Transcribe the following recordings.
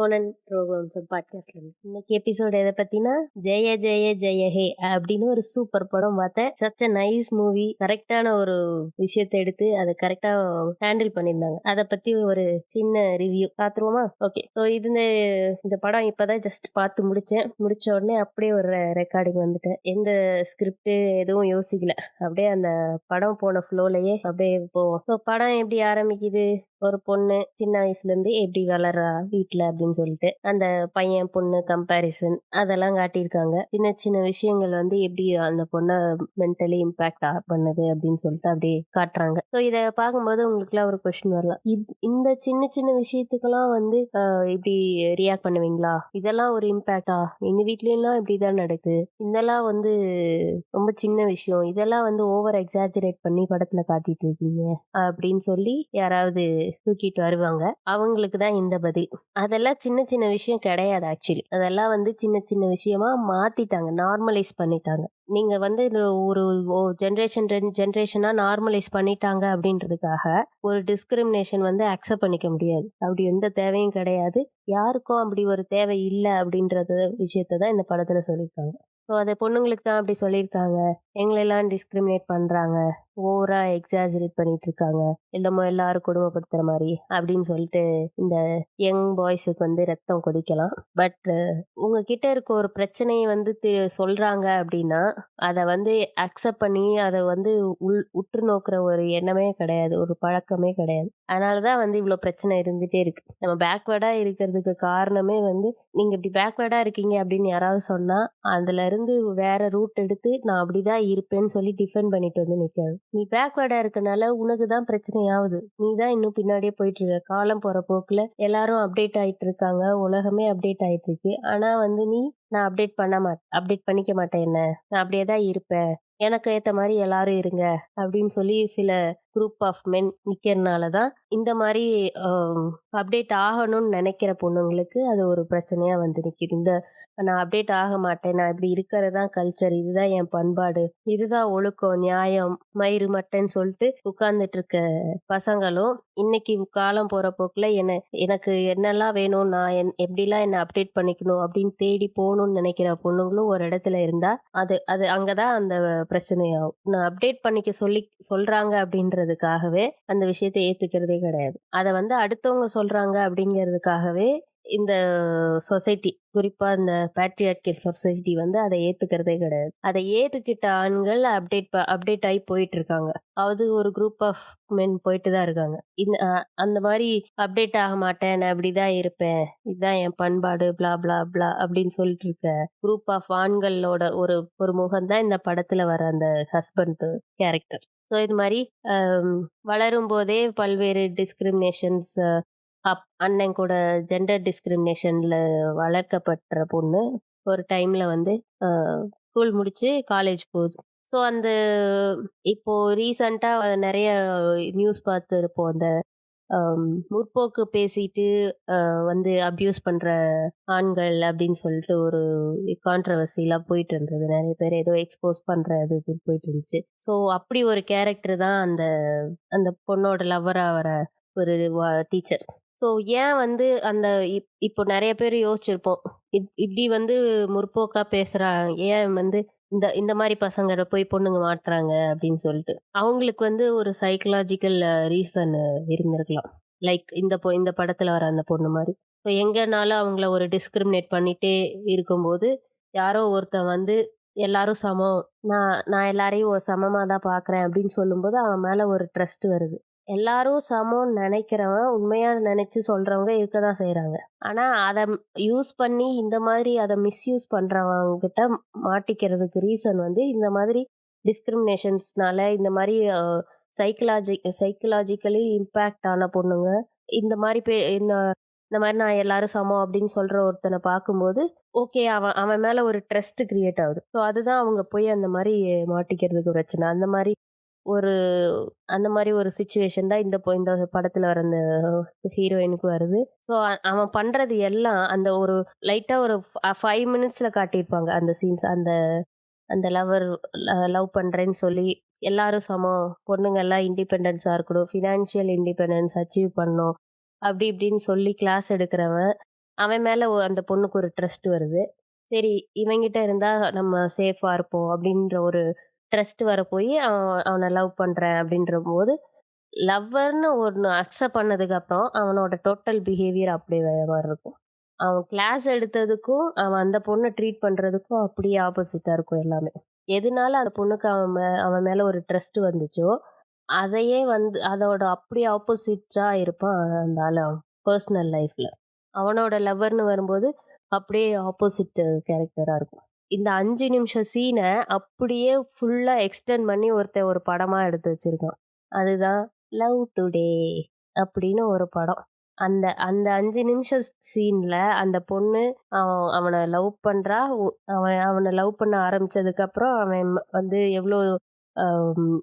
Gonen ரோகவம்சம் பாட்காஸ்ட்ல இருந்து. இன்னைக்கு எபிசோட் எதை பத்தினா, ஜெய ஜெய ஜெய ஹே அப்படின்னு ஒரு சூப்பர் படம் பார்த்தேன். Such a nice movie. கரெக்டான ஒரு விஷயத்தை எடுத்து அதை கரெக்டா ஹேண்டில் பண்ணியிருந்தாங்க. அதை பத்தி ஒரு சின்ன ரிவ்யூ பார்த்துருவோமா? ஓகே. ஸோ இந்த படம் இப்பதான் ஜஸ்ட் பார்த்து முடிச்சேன். முடிச்ச உடனே அப்படியே ஒரு ரெக்கார்டிங் வந்துட்டேன். எந்த ஸ்கிரிப்ட் எதுவும் யோசிக்கல. அப்படியே அந்த படம் போன ஃப்ளோலயே அப்படியே போவோம். ஸோ படம் எப்படி ஆரம்பிக்குது? ஒரு பொண்ணு சின்ன வயசுல இருந்து எப்படி வளர்றா வீட்டுல அப்படின்னு சொல்லிட்டு அந்த பையன் பொண்ணு கம்பேரிசன் அதெல்லாம் காட்டியிருக்காங்க. சின்ன சின்ன விஷயங்கள் வந்து எப்படி அந்த பொண்ணை மென்டலி இம்பாக்ட் பண்ணுது அப்படின்னு சொல்லிட்டு அப்படியே காட்டுறாங்க. ஸோ இதை பார்க்கும்போது உங்களுக்கு எல்லாம் ஒரு கொஸ்டின் வரலாம், இந்த சின்ன சின்ன விஷயத்துக்கெல்லாம் வந்து இப்படி ரியாக்ட் பண்ணுவீங்களா? இதெல்லாம் ஒரு இம்பாக்டா? எங்க வீட்லயும் எல்லாம் இப்படிதான் நடக்குது. இதெல்லாம் வந்து ரொம்ப சின்ன விஷயம், இதெல்லாம் வந்து ஓவர் எக்ஸாஜரேட் பண்ணி படத்துல காட்டிட்டு இருக்கீங்க அப்படின்னு சொல்லி யாராவது தூக்கிட்டு வருவாங்க. அவங்களுக்கு தான் இந்த பதில். அதெல்லாம் சின்ன சின்ன விஷயம் கிடையாது. ஆக்சுவலி அதெல்லாம் வந்து சின்ன சின்ன விஷயமா மாத்திட்டாங்க, நார்மலைஸ் பண்ணிட்டாங்க. நீங்க வந்து இது ஒரு ஜென்ரேஷன் 2 ஜென்ரேஷனா நார்மலைஸ் பண்ணிட்டாங்க அப்படின்றதுக்காக ஒரு டிஸ்கிரிமினேஷன் வந்து அக்செப்ட் பண்ணிக்க முடியாது. அப்படி எந்த தேவையும் கிடையாது. யாருக்கும் அப்படி ஒரு தேவை இல்லை அப்படின்றது விஷயத்தை தான் இந்த படத்துல சொல்லியிருக்காங்க. ஸோ அதை பொண்ணுங்களுக்கு தான் அப்படி சொல்லியிருக்காங்க, எங்களெல்லாம் டிஸ்கிரிமினேட் பண்றாங்க, ஓவரா எக்ஸாஜரேட் பண்ணிட்டு இருக்காங்க, என்னமோ எல்லாரும் கொடுமைப்படுத்துற மாதிரி அப்படின்னு சொல்லிட்டு இந்த யங் பாய்ஸுக்கு வந்து ரத்தம் கொதிக்கலாம். பட் உங்ககிட்ட இருக்க ஒரு பிரச்சனையை வந்து சொல்றாங்க அப்படின்னா அதை வந்து அக்செப்ட் பண்ணி அதை வந்து உற்று நோக்குற ஒரு எண்ணமே கிடையாது, ஒரு பழக்கமே கிடையாது. அதனாலதான் வந்து இவ்வளவு பிரச்சனை இருந்துட்டே இருக்கு. நம்ம பேக்வேர்டா இருக்கிறதுக்கு காரணமே வந்து, நீங்க இப்படி பேக்வேர்டா இருக்கீங்க அப்படின்னு யாராவது சொன்னா அதுல இருந்து வேற ரூட் எடுத்து நான் அப்படிதான் இருப்பேன்னு சொல்லி டிஃபெண்ட் பண்ணிட்டு வந்து நிக்காது. நீ பேக்வேர்டா இருக்கனால உனக்கு தான் பிரச்சனை ஆகுது. நீ தான் இன்னும் பின்னாடியே போயிட்டு இருக்க. காலம் போற போக்குல எல்லாரும் அப்டேட் ஆயிட்டு இருக்காங்க, உலகமே அப்டேட் ஆயிட்டு இருக்கு. ஆனா வந்து நீ, நான் அப்டேட் பண்ணிக்க மாட்டேன், என்ன நான் அப்படியே தான் இருப்பேன், எனக்கு ஏத்த மாதிரி எல்லாரும் இருங்க அப்படின்னு சொல்லி சில குரூப் ஆஃப் மென் நிக்கிறதுனாலதான் இந்த மாதிரி அப்டேட் ஆகணும்னு நினைக்கிற பொண்ணுங்களுக்கு அது ஒரு பிரச்சனையா வந்து நிக்குது. நான் அப்டேட் ஆக மாட்டேன், நான் இப்படி இருக்கிறதான் கல்ச்சர், இதுதான் என் பண்பாடு, இதுதான் ஒழுக்கம், நியாயம், மயிறு மட்டைன்னு சொல்லிட்டு உட்கார்ந்துட்டு இருக்க பசங்களும், இன்னைக்கு காலம் போற போக்குல எனக்கு என்னெல்லாம் வேணும், நான் எப்படிலாம் என்ன அப்டேட் பண்ணிக்கணும் அப்படின்னு தேடி போகணும்னு நினைக்கிற பொண்ணுங்களும் ஒரு இடத்துல இருந்தா அது அது அங்கதான் அந்த பிரச்சனையாகும். நான் அப்டேட் பண்ணிக்க சொல்றாங்க அப்படின்றதுக்காகவே அந்த விஷயத்தை ஏத்துக்கிறதே கிடையாது. அதை வந்து அடுத்தவங்க சொல்றாங்க அப்படிங்கிறதுக்காகவே இந்த சொசைட்டி, குறிப்பா இந்த பேட்ரியார்கல் சொசைட்டி வந்து அதை ஏத்துக்கிறதே கிடையாது. அதை ஏத்துக்கிட்ட ஆண்கள் அப்டேட் ஆகி போயிட்டு இருக்காங்க. அது ஒரு குரூப் ஆஃப் மென் போயிட்டு தான் இருக்காங்க. அந்த மாதிரி அப்டேட் ஆக மாட்டேன், நான் இப்படிதான் இருப்பேன், இதுதான் என் பண்பாடு, பிளா பிளா பிளா அப்படின்னு சொல்லிட்டு இருக்க குரூப் ஆஃப் ஆண்களோட ஒரு ஒரு முகம் தான் இந்த படத்துல வர அந்த ஹஸ்பண்ட் கேரக்டர். ஸோ இது மாதிரி வளரும் போதே பல்வேறு டிஸ்கிரிமினேஷன்ஸ், அண்ணன் கூட ஜெண்டர் டிஸ்கிரிமினேஷன்ல வளர்க்கப்பட்ட பொண்ணு ஒரு டைம்ல வந்து ஸ்கூல் முடிச்சு காலேஜ் போகுது. ஸோ அந்த இப்போ ரீசண்டா நிறைய நியூஸ் பார்த்து இருப்போம். அந்த முற்போக்கு பேசிட்டு வந்து அபியூஸ் பண்ற ஆண்கள் அப்படின்னு சொல்லிட்டு ஒரு கான்ட்ரவர்சிலாம் போயிட்டு இருந்தது. நிறைய பேர் ஏதோ எக்ஸ்போஸ் பண்றது இது போயிட்டு இருந்துச்சு. ஸோ அப்படி ஒரு கேரக்டர் தான் அந்த அந்த பொண்ணோட லவ்வரா வர ஒரு டீச்சர். ஸோ ஏன் வந்து அந்த இப்போ நிறைய பேர் யோசிச்சிருப்போம், இப்படி வந்து முற்போக்கா பேசுறாங்க, ஏன் வந்து இந்த இந்த மாதிரி பசங்க போய் பொண்ணுங்க மாட்டுறாங்க அப்படின்னு சொல்லிட்டு அவங்களுக்கு வந்து ஒரு சைக்கலாஜிக்கல் ரீசன் இருந்திருக்கலாம். லைக் இந்த படத்துல வர அந்த பொண்ணு மாதிரி. ஸோ எங்கனாலும் அவங்கள ஒரு டிஸ்கிரிமினேட் பண்ணிட்டே இருக்கும்போது யாரோ ஒருத்தன் வந்து எல்லாரும் சமம், நான் எல்லாரையும் ஒரு சமமா தான் பாக்குறேன் அப்படின்னு சொல்லும்போது அவன் மேல ஒரு ட்ரஸ்ட் வருது. எல்லாரும் சமம்னு நினைக்கிறவன், உண்மையா நினைச்சு சொல்றவங்க இருக்கதான் செய்யறாங்க. ஆனா அதை யூஸ் பண்ணி இந்த மாதிரி அதை மிஸ்யூஸ் பண்றவங்க கிட்ட மாட்டிக்கிறதுக்கு ரீசன் வந்து இந்த மாதிரி டிஸ்கிரிமினேஷன்ஸ்னால, இந்த மாதிரி சைக்கலாஜிக்கலி இம்பாக்ட் ஆன பொண்ணுங்க இந்த மாதிரி இந்த மாதிரி நான் எல்லாரும் சமம் அப்படின்னு சொல்ற ஒருத்தனை பார்க்கும்போது ஓகே, அவன் அவன் மேல ஒரு ட்ரஸ்ட் கிரியேட் ஆகுது. ஸோ அதுதான் அவங்க போய் அந்த மாதிரி மாட்டிக்கிறதுக்கு பிரச்சனை. ஒரு அந்த மாதிரி ஒரு சிச்சுவேஷன் தான் இந்த படத்துல வர அந்த ஹீரோயினுக்கு வருது. ஸோ அவன் பண்றது எல்லாம் அந்த ஒரு லைட்டா ஒரு 5 மினிட்ஸ்ல காட்டியிருப்பாங்க அந்த சீன்ஸ். அந்த அந்த லவ் பண்றேன்னு சொல்லி எல்லாரும் சமம், பொண்ணுங்க எல்லாம் இண்டிபெண்டன்ஸா இருக்கணும், ஃபினான்ஷியல் இண்டிபெண்டன்ஸ் அச்சீவ் பண்ணணும் அப்படி இப்படின்னு சொல்லி கிளாஸ் எடுக்கிறவன் அவன் மேல அந்த பொண்ணுக்கு ஒரு ட்ரஸ்ட் வருது. சரி இவன்கிட்ட இருந்தா நம்ம சேஃபா இருப்போம் அப்படின்ற ஒரு ட்ரஸ்ட் வர போய் அவன லவ் பண்றேன் அப்படின்றபோது, லவ்வர்ன்னு ஒண்ணு அக்செப்ட் பண்ணதுக்கு அப்புறம் அவனோட டோட்டல் பிஹேவியர் அப்படியே வேற மாரி இருக்கும். அவன் கிளாஸ் எடுத்ததுக்கும், அவன் அந்த பொண்ண ட்ரீட் பண்றதுக்கும் அப்படியே ஆப்போசிட்டா இருக்கும் எல்லாமே. எதுனால அந்த பொண்ணுக்கு அவன் மேல ஒரு ட்ரஸ்ட் வந்துச்சோ, அதையே அதோட அப்படியே ஆப்போசிட்டா இருப்பான் அந்த ஆளு அவன் பெர்சனல் லைஃப்ல. அவனோட லவ்வர்ன்னு வரும்போது, அப்படியே ஆப்போசிட் கேரக்டரா இருக்கும். இந்த 5 நிமிஷம் சீன அப்படியே ஃபுல்லா எக்ஸ்டெண்ட் பண்ணி ஒருத்தன் ஒரு படமா எடுத்து வச்சிருக்கான். அதுதான் லவ் டுடே அப்படின்னு ஒரு படம். அந்த அந்த 5 நிமிஷம் சீன்ல அந்த பொண்ணு அவன லவ் பண்றா. அவன் அவன லவ் பண்ண ஆரம்பிச்சதுக்கப்புறம் அவன் எவ்ளோ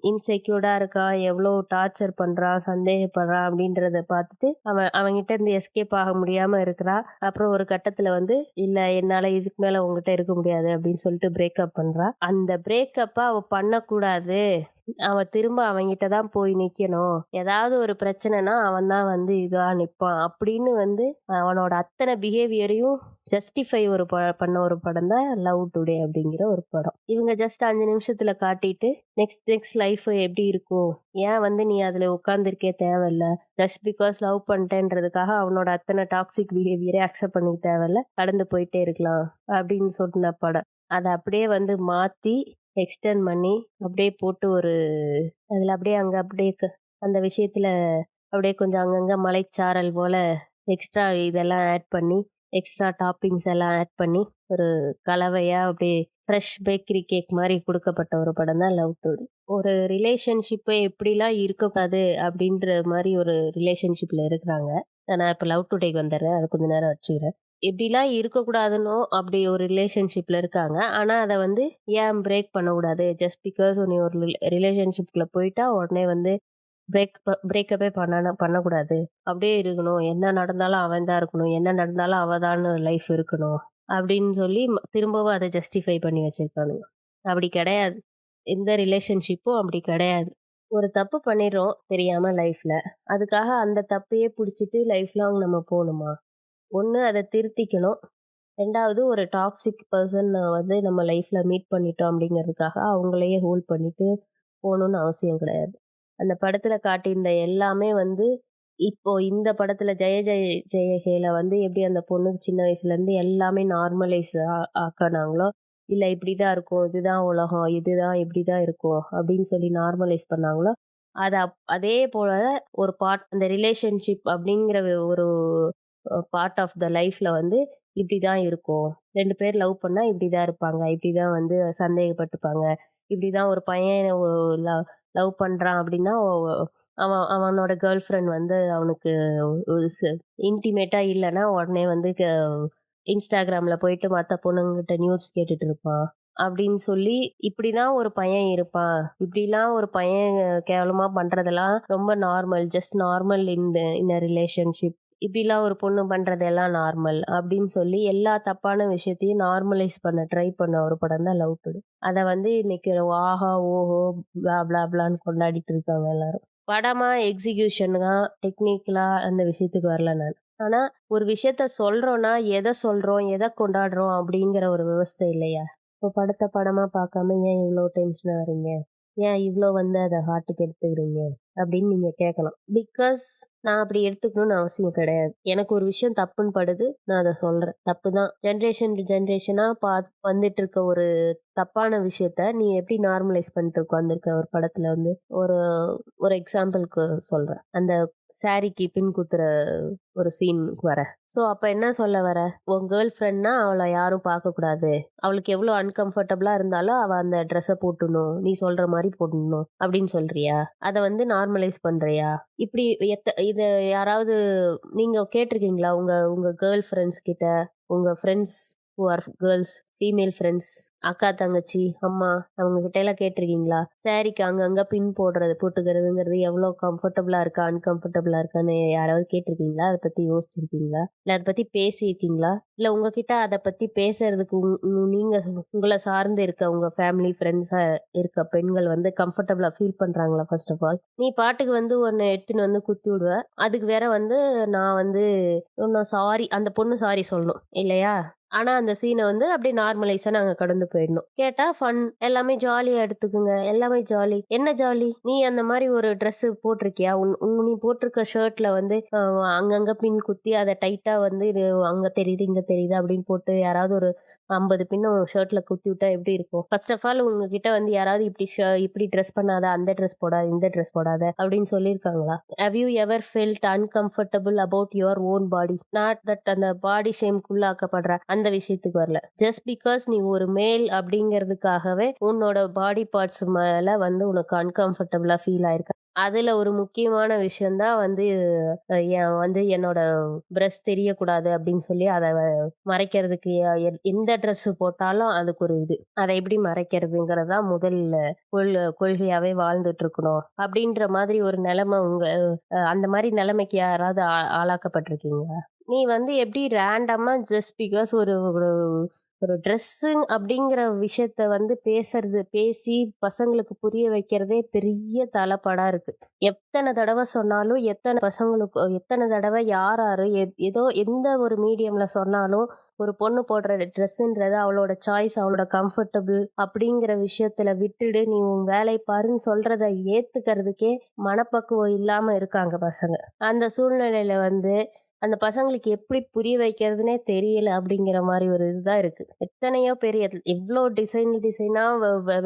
இன்செக்யூர்டா இருக்கான், எவ்ளோ டார்ச்சர் பண்றான், சந்தேகப்படுறான் அப்படின்றத பார்த்துட்டு அவன்கிட்ட இருந்து எஸ்கேப் ஆக முடியாம இருக்கிறா. அப்புறம் ஒரு கட்டத்துல இல்ல என்னால இதுக்கு மேல உன்கிட்ட இருக்க முடியாது அப்படின்னு சொல்லிட்டு பிரேக்கப் பண்றா. அந்த பிரேக்கப்ப அவ பண்ணக்கூடாது. அவ திரும்ப அவன்கிட்ட தான் போய் நிக்கணும். ஏதாவது ஒரு பிரச்சனைனா அவன் தான் இதா நிப்பான் அப்படின்னு அவனோட அத்தனை பிஹேவியரையும் ஜஸ்டிஃபை பண்ண ஒரு படம் தான் லவ் டுடே அப்படிங்கிற ஒரு படம். இவங்க ஜஸ்ட் 5 நிமிஷத்துல காட்டிட்டு நெக்ஸ்ட் நெக்ஸ்ட் லைஃப் எப்படி இருக்கும், ஏன் நீ அதுல உட்கார்ந்துருக்கே தேவையில்ல, ஜஸ்ட் பிகாஸ் லவ் பண்ணிட்டேன்றதுக்காக அவனோட அத்தனை டாக்ஸிக் பிஹேவியரே அக்செப்ட் பண்ணிக்க தேவையில்ல, கடந்து போயிட்டே இருக்கலாம் அப்படின்னு சொன்ன படம். அதை அப்படியே மாத்தி எக்ஸ்டெண்ட் பண்ணி அப்படியே போட்டு அதுல அப்படியே அங்க அப்படியே அந்த விஷயத்துல அப்படியே கொஞ்சம் அங்கங்க மலைச்சாரல் போல எக்ஸ்ட்ரா இதெல்லாம் ஆட் பண்ணி, எக்ஸ்ட்ரா டாப்பிங்ஸ் எல்லாம் ஆட் பண்ணி ஒரு கலவையா அப்படியே ஃப்ரெஷ் பேக்கரி கேக் மாதிரி கொடுக்கப்பட்ட ஒரு படம் தான் லவ் டுடே. ஒரு ரிலேஷன்ஷிப்பை எப்படிலாம் இருக்கக்கூடாது அப்படின்ற மாதிரி ஒரு ரிலேஷன்ஷிப்ல இருக்கிறாங்க. நான் இப்ப லவ் டுடேக்கு வந்துடுறேன், அதை கொஞ்ச நேரம் வச்சுக்கிறேன். எப்படிலாம் இருக்கக்கூடாதுன்னோ அப்படி ஒரு ரிலேஷன்ஷிப்ல இருக்காங்க. ஆனா அத ஏன் பிரேக் பண்ணக்கூடாது? ஜஸ்ட் பிகாஸ் நீ ஒரு ரிலேஷன்ஷிப்குள்ள போயிட்டா உடனே பிரேக்கப்பே பண்ணக்கூடாது. அப்படியே இருக்கணும். என்ன நடந்தாலும் அவன் தான் இருக்கணும். என்ன நடந்தாலும் அவ தான் லைஃப் இருக்கணும். அப்படின்னு சொல்லி திரும்பவும் அத ஜஸ்டிஃபை பண்ணி வச்சிருக்கானுங்க. அப்படி கிடையாது. எந்த ரிலேஷன்ஷிப்பும் அப்படி கிடையாது. ஒரு தப்பு பண்ணிடுறோம் தெரியாம லைஃப்ல. அதுக்காக அந்த தப்பையே புடிச்சிட்டு லைஃப் லாங் நம்ம போணுமா? ஒண்ணு அத திருத்திக்கணும். 2வது ஒரு டாக்ஸிக் பெர்சன் நம்ம லைஃப்ல மீட் பண்ணிட்டோம் அப்படிங்கிறதுக்காக அவங்களையே ஹோல்ட் பண்ணிட்டு போகணும்னு அவசியம் கிடையாது. அந்த படத்துல காட்டியிருந்த எல்லாமே இப்போ இந்த படத்துல ஜெய ஜெய ஜெய ஹேல எப்படி அந்த பொண்ணுக்கு சின்ன வயசுல இருந்து எல்லாமே நார்மலைஸ் ஆக்கினாங்களோ, இல்ல இப்படிதான் இருக்கும், இதுதான் உலகம், இதுதான் இப்படிதான் இருக்கும் அப்படின்னு சொல்லி நார்மலைஸ் பண்ணாங்களோ, அதே போல ஒரு பார்ட் அந்த ரிலேஷன்ஷிப் அப்படிங்கிற ஒரு பார்ட் ஆஃப் த லைஃப்ல இப்படிதான் இருக்கும். 2 பேர் லவ் பண்ணா இப்படிதான் இருப்பாங்க. இப்படிதான் சந்தேகப்பட்டுப்பாங்க. இப்படிதான் ஒரு பையன் லவ் பண்றான் அப்படின்னா, அவனோட கேர்ள் ஃப்ரெண்ட் அவனுக்கு இன்டிமேட்டா இல்லைன்னா உடனே இன்ஸ்டாகிராம்ல போயிட்டு மத்த பொண்ணுங்கிட்ட நியூட்ஸ் கேட்டுட்டு இருப்பான். அப்படின்னு சொல்லி இப்படிதான் ஒரு பையன் இருப்பான். இப்படிலாம் ஒரு பையன் கேவலமா பண்றதெல்லாம் ரொம்ப normal. Just normal in relationship. இப்படிலாம் ஒரு பொண்ணு பண்றதெல்லாம் நார்மல் அப்படின்னு சொல்லி எல்லா தப்பான விஷயத்தையும் நார்மலைஸ் பண்ண ட்ரை பண்ண ஒரு படம் தான் லவ் டுடே. அத இன்னைக்கு ஆஹா ஓஹோ பிளா பிளா பிளான்னு கொண்டாடிட்டு இருக்காங்க எல்லாரும். படமா எக்ஸிகியூஷனா டெக்னிக்கலா அந்த விஷயத்துக்கு வரல நான். ஆனா ஒரு விஷயத்த சொல்றோம்னா எதை சொல்றோம், எதை கொண்டாடுறோம் அப்படிங்கிற ஒரு விவஸ்தை இல்லையா? இப்போ படத்த படமா பார்க்காம ஏன் இவ்ளோ டென்ஷன் ஆறீங்க? ஏன் இவ்ளோ அத ஹார்ட்டுக்கு எடுத்துக்கிறீங்க? அப்படின்னு நீங்க கேட்கலாம். பிகாஸ் நான் அப்படி எடுத்துக்கணும்னு அவசியம் கிடையாது. எனக்கு ஒரு விஷயம் தப்புன்னு படுது, நான் அத சொல்றேன். தப்புதான். ஜெனரேஷன் டு ஜெனரேஷனா வந்துட்டு இருக்க ஒரு தப்பான விஷயத்த நீ எப்படி நார்மலைஸ் பண்ணிட்டு உட்கார்ந்திருக்க ஒரு படத்துல ஒரு ஒரு எக்ஸாம்பிளுக்கு சொல்றேன். அந்த சாரிக்கு பின் குத்துற ஒரு சீனுக்கு வர. சோ அப்ப என்ன சொல்ல வர? உன் கேர்ள் ஃப்ரெண்ட்னா அவளை யாரும் பார்க்க கூடாது. அவளுக்கு எவ்வளவு அன்கம்ஃபர்டபுளா இருந்தாலும் அவ அந்த ட்ரெஸ்ஸ போட்டுணும். நீ சொல்ற மாதிரி போடணும் அப்படின்னு சொல்றியா? அத நார்மலைஸ் பண்றியா? இப்படி இத யாராவது நீங்க கேட்டிருக்கீங்களா? உங்க உங்க கேர்ள் ஃப்ரெண்ட்ஸ் கிட்ட, உங்க friends who are girls, female friends, அக்கா தங்கச்சி, அம்மா அவங்க கிட்ட எல்லாம் கேட்டிருக்கீங்களா? சாரிக்கு அங்கங்க பின் போட்டுக்கிறதுங்கிறது எவ்வளோ கம்ஃபர்டபுளா இருக்கா, அன்கம்ஃபர்டபுளா இருக்கான்னு யாராவது கேட்டிருக்கீங்களா? அதை பத்தி யோசிச்சிருக்கீங்களா? இல்ல அதை பத்தி பேசியிருக்கீங்களா? இல்ல உங்ககிட்ட அதை பத்தி பேசுறதுக்கு நீங்க உங்களை சார்ந்து இருக்க உங்க ஃபேமிலி ஃப்ரெண்ட்ஸா இருக்க பெண்கள் வந்து கம்ஃபர்டபுளா ஃபீல் பண்றாங்களா? ஃபர்ஸ்ட் ஆஃப் ஆல் நீ பாட்டுக்கு வந்து ஒன்னு எடுத்துன்னு வந்து குத்தி விடுவ, அதுக்கு வேற வந்து நான் வந்து இன்னும் சாரி, அந்த பொண்ணு சாரி சொல்லணும் இல்லையா? ஆனா அந்த சீனை வந்து அப்படியே நார்மலைஸா நாங்க கடந்து போயிடணும். கேட்டா ஃபன், எல்லாமே ஜாலியா எடுத்துக்குங்க, எல்லாமே ஜாலி. என்ன ஜாலி? நீ அந்த மாதிரி ஒரு Dress போட்டிருக்கியா? நீ போட்டிருக்க ஷர்ட்ல வந்து அங்கங்க பின் குத்தி அதை டைட்டா வந்து இது அங்க தெரியுது இங்க தெரியுது அப்படின்னு போட்டு யாராவது ஒரு 50 பின்ன ஷர்ட்ல குத்தி விட்டா எப்படி இருக்கும்? ஃபர்ஸ்ட் ஆஃப் ஆல் உங்ககிட்ட வந்து யாராவது இப்படி ட்ரெஸ் பண்ணாத, அந்த ட்ரெஸ் போடாத, இந்த ட்ரெஸ் போடாத அப்படின்னு சொல்லியிருக்காங்களா? Have you ever felt uncomfortable about your own body? Not that அந்த பாடி ஷேம்க்குள்ளாக்கப்படுற அந்த விஷயத்துக்கு வரல. ஜஸ்ட் பிகாஸ் நீ ஒரு மேல் அப்படிங்கிறதுக்காகவே உன்னோட பாடி பார்ட்ஸ் மேல வந்து உனக்கு அன்கம்ஃபர்டபுளா ஃபீல் ஆயிருக்க. அதுல ஒரு முக்கியமான விஷயம்தான் வந்து என்னோட பிரஸ்ட் தெரியக்கூடாது அப்படின்னு சொல்லி அதை மறைக்கிறதுக்கு எந்த Dress போட்டாலும் அதுக்கு ஒரு இது, அதை எப்படி மறைக்கிறதுங்கிறதா முதல் கொள்கையாவே வாழ்ந்துட்டு இருக்கணும் அப்படின்ற மாதிரி ஒரு நிலைமை உங்க அந்த மாதிரி நிலைமைக்கு யாராவது ஆளாக்கப்பட்டிருக்கீங்க? நீ வந்து எப்படி ரேண்டமா ஜஸ்ட் பிகாஸ் ஒரு ஒரு ஒரு ட்ரெஸ்ஸிங் அப்படிங்கிற விஷயத்த வந்து பேசி பசங்களுக்கு புரிய வைக்கிறதே பெரிய தலப்படா இருக்கு. எத்தனை தடவை சொன்னாலும், எத்தனை தடவை யாராரு ஏதோ எந்த ஒரு மீடியம்ல சொன்னாலும், ஒரு பொண்ணு போடுற ட்ரெஸ்ஸுன்றது அவளோட சாய்ஸ், அவளோட கம்ஃபர்டபுள் அப்படிங்கிற விஷயத்துல விட்டுடு, நீ உன் வேலை பாருன்னு சொல்றத ஏத்துக்கிறதுக்கே மனப்பக்குவம் இல்லாம இருக்காங்க பசங்க. அந்த சூழ்நிலையில வந்து அந்த பசங்களுக்கு எப்படி புரிய வைக்கிறதுனே தெரியல அப்படிங்கிற மாதிரி ஒரு இதுதான் இருக்கு. எத்தனையோ பேர் எவ்வளோ டிசைனா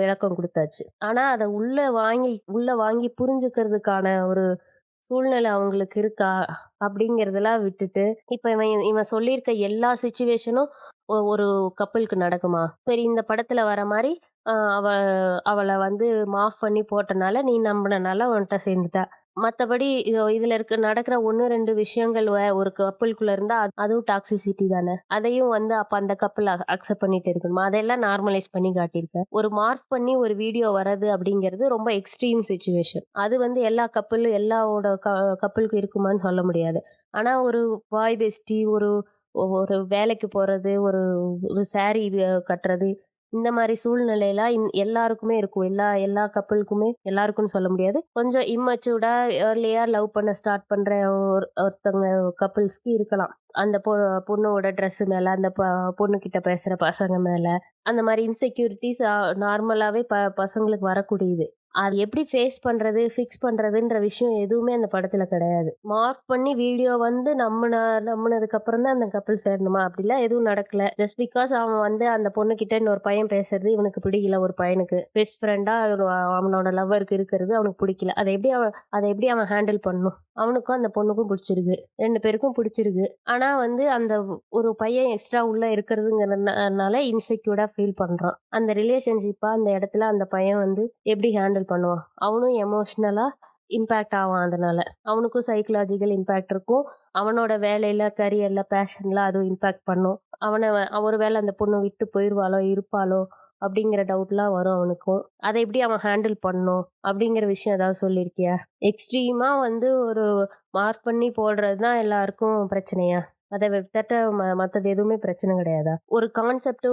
விளக்கம் கொடுத்தாச்சு. ஆனா அதை உள்ள வாங்கி புரிஞ்சுக்கிறதுக்கான ஒரு சூழ்நிலை அவங்களுக்கு இருக்கா அப்படிங்கறதெல்லாம் விட்டுட்டு, இப்ப இவன் சொல்லியிருக்க எல்லா சிச்சுவேஷனும் ஒரு கப்பலுக்கு நடக்குமா? சரி, இந்த படத்துல வர மாதிரி அவ அவளை வந்து மாஃப் பண்ணி போட்டனால நீ நம்பினனால உன்கிட்ட சேர்ந்துட்டா. மத்தபடி இதுல நடக்கிற 1, 2 விஷயங்கள் ஒரு கப்பலுக்குள்ள இருந்தா அதுவும் டாக்ஸிசிட்டி தானே. அதையும் வந்து அப்ப அந்த கப்பல் அக்செப்ட் பண்ணிட்டு இருக்கணுமா? அதெல்லாம் நார்மலைஸ் பண்ணி காட்டியிருக்க. ஒரு மார்க் பண்ணி ஒரு வீடியோ வர்றது அப்படிங்கிறது ரொம்ப எக்ஸ்ட்ரீம் சிச்சுவேஷன். அது வந்து எல்லா கப்பலும் எல்லாவோட கப்பலுக்கு இருக்குமான்னு சொல்ல முடியாது. ஆனா ஒரு பாய் பெஸ்டி, ஒரு ஒரு வேலைக்கு போறது, ஒரு ஒரு சாரி கட்டுறது, இந்த மாதிரி சூழ்நிலையெல்லாம் எல்லாருக்குமே இருக்கும். எல்லா எல்லா கப்பலுக்குமே, எல்லாருக்கும்னு சொல்ல முடியாது. கொஞ்சம் இம்மெச்சூர்டா ஏர்லியா லவ் பண்ண ஸ்டார்ட் பண்ற ஒருத்தவங்க கப்பல்ஸ்க்கு இருக்கலாம். அந்த பொண்ணோட Dress மேல, அந்த பொண்ணு கிட்ட பேசுற பசங்க மேல, அந்த மாதிரி இன்செக்யூரிட்டிஸ் நார்மலாவே பசங்களுக்கு வரக்கூடியது. அது எப்படி ஃபேஸ் பண்றது, ஃபிக்ஸ் பண்றதுன்ற விஷயம் எதுவுமே அந்த படத்துல கிடையாது. மார்க் பண்ணி வீடியோ வந்து நம்புனதுக்கு அப்புறம் தான் அந்த கப்பல் சேரணுமா? அப்படிலாம் எதுவும் நடக்கல. ஜஸ்ட் பிகாஸ் அவன் வந்து அந்த பொண்ணு கிட்ட இன்னொரு பையன் பேசுறது இவனுக்கு பிடிக்கல. ஒரு பையனுக்கு பெஸ்ட் ஃப்ரெண்டா அவனோட லவ்வருக்கு இருக்கிறது அவனுக்கு பிடிக்கல. அதை எப்படி அவன் ஹேண்டில் பண்ணும்? அவனுக்கும் அந்த பொண்ணுக்கும் பிடிச்சிருக்கு, 2 பேருக்கும் பிடிச்சிருக்கு. ஆனா வந்து அந்த ஒரு பையன் எக்ஸ்ட்ரா உள்ள இருக்கிறதுங்கிறதுனால இன்செக்யூர்டா ஃபீல் பண்றான். அந்த ரிலேஷன்ஷிப்பா அந்த இடத்துல அந்த பையன் வந்து எப்படி ஹேண்டில் பண்ணுவான்? அவனும் எமோஷனலா இம்பாக்ட் ஆவான். அதனால அவனுக்கும் சைக்கலாஜிக்கல் இம்பாக்ட் இருக்கும். அவனோட வேலையில, கரியர்ல, பேஷன்ல அதுவும் இம்பாக்ட் பண்ணும். ஒருவேளை அந்த பொண்ணு விட்டு போயிருவாளோ, இருப்பாளோ அப்படிங்கிற டவுட்லாம் வரும் அவனுக்கும். அதை எப்படி அவன் ஹேண்டில் பண்ணும் அப்படிங்கிற விஷயம் ஏதாவது சொல்லியிருக்கியா? எக்ஸ்ட்ரீமா வந்து ஒரு மார்க் பண்ணி போடுறது தான் எல்லாருக்கும் பிரச்சனையா? அதை விட்டுட்டு மற்றது எதுவுமே பிரச்சனை கிடையாதா? ஒரு கான்செப்ட்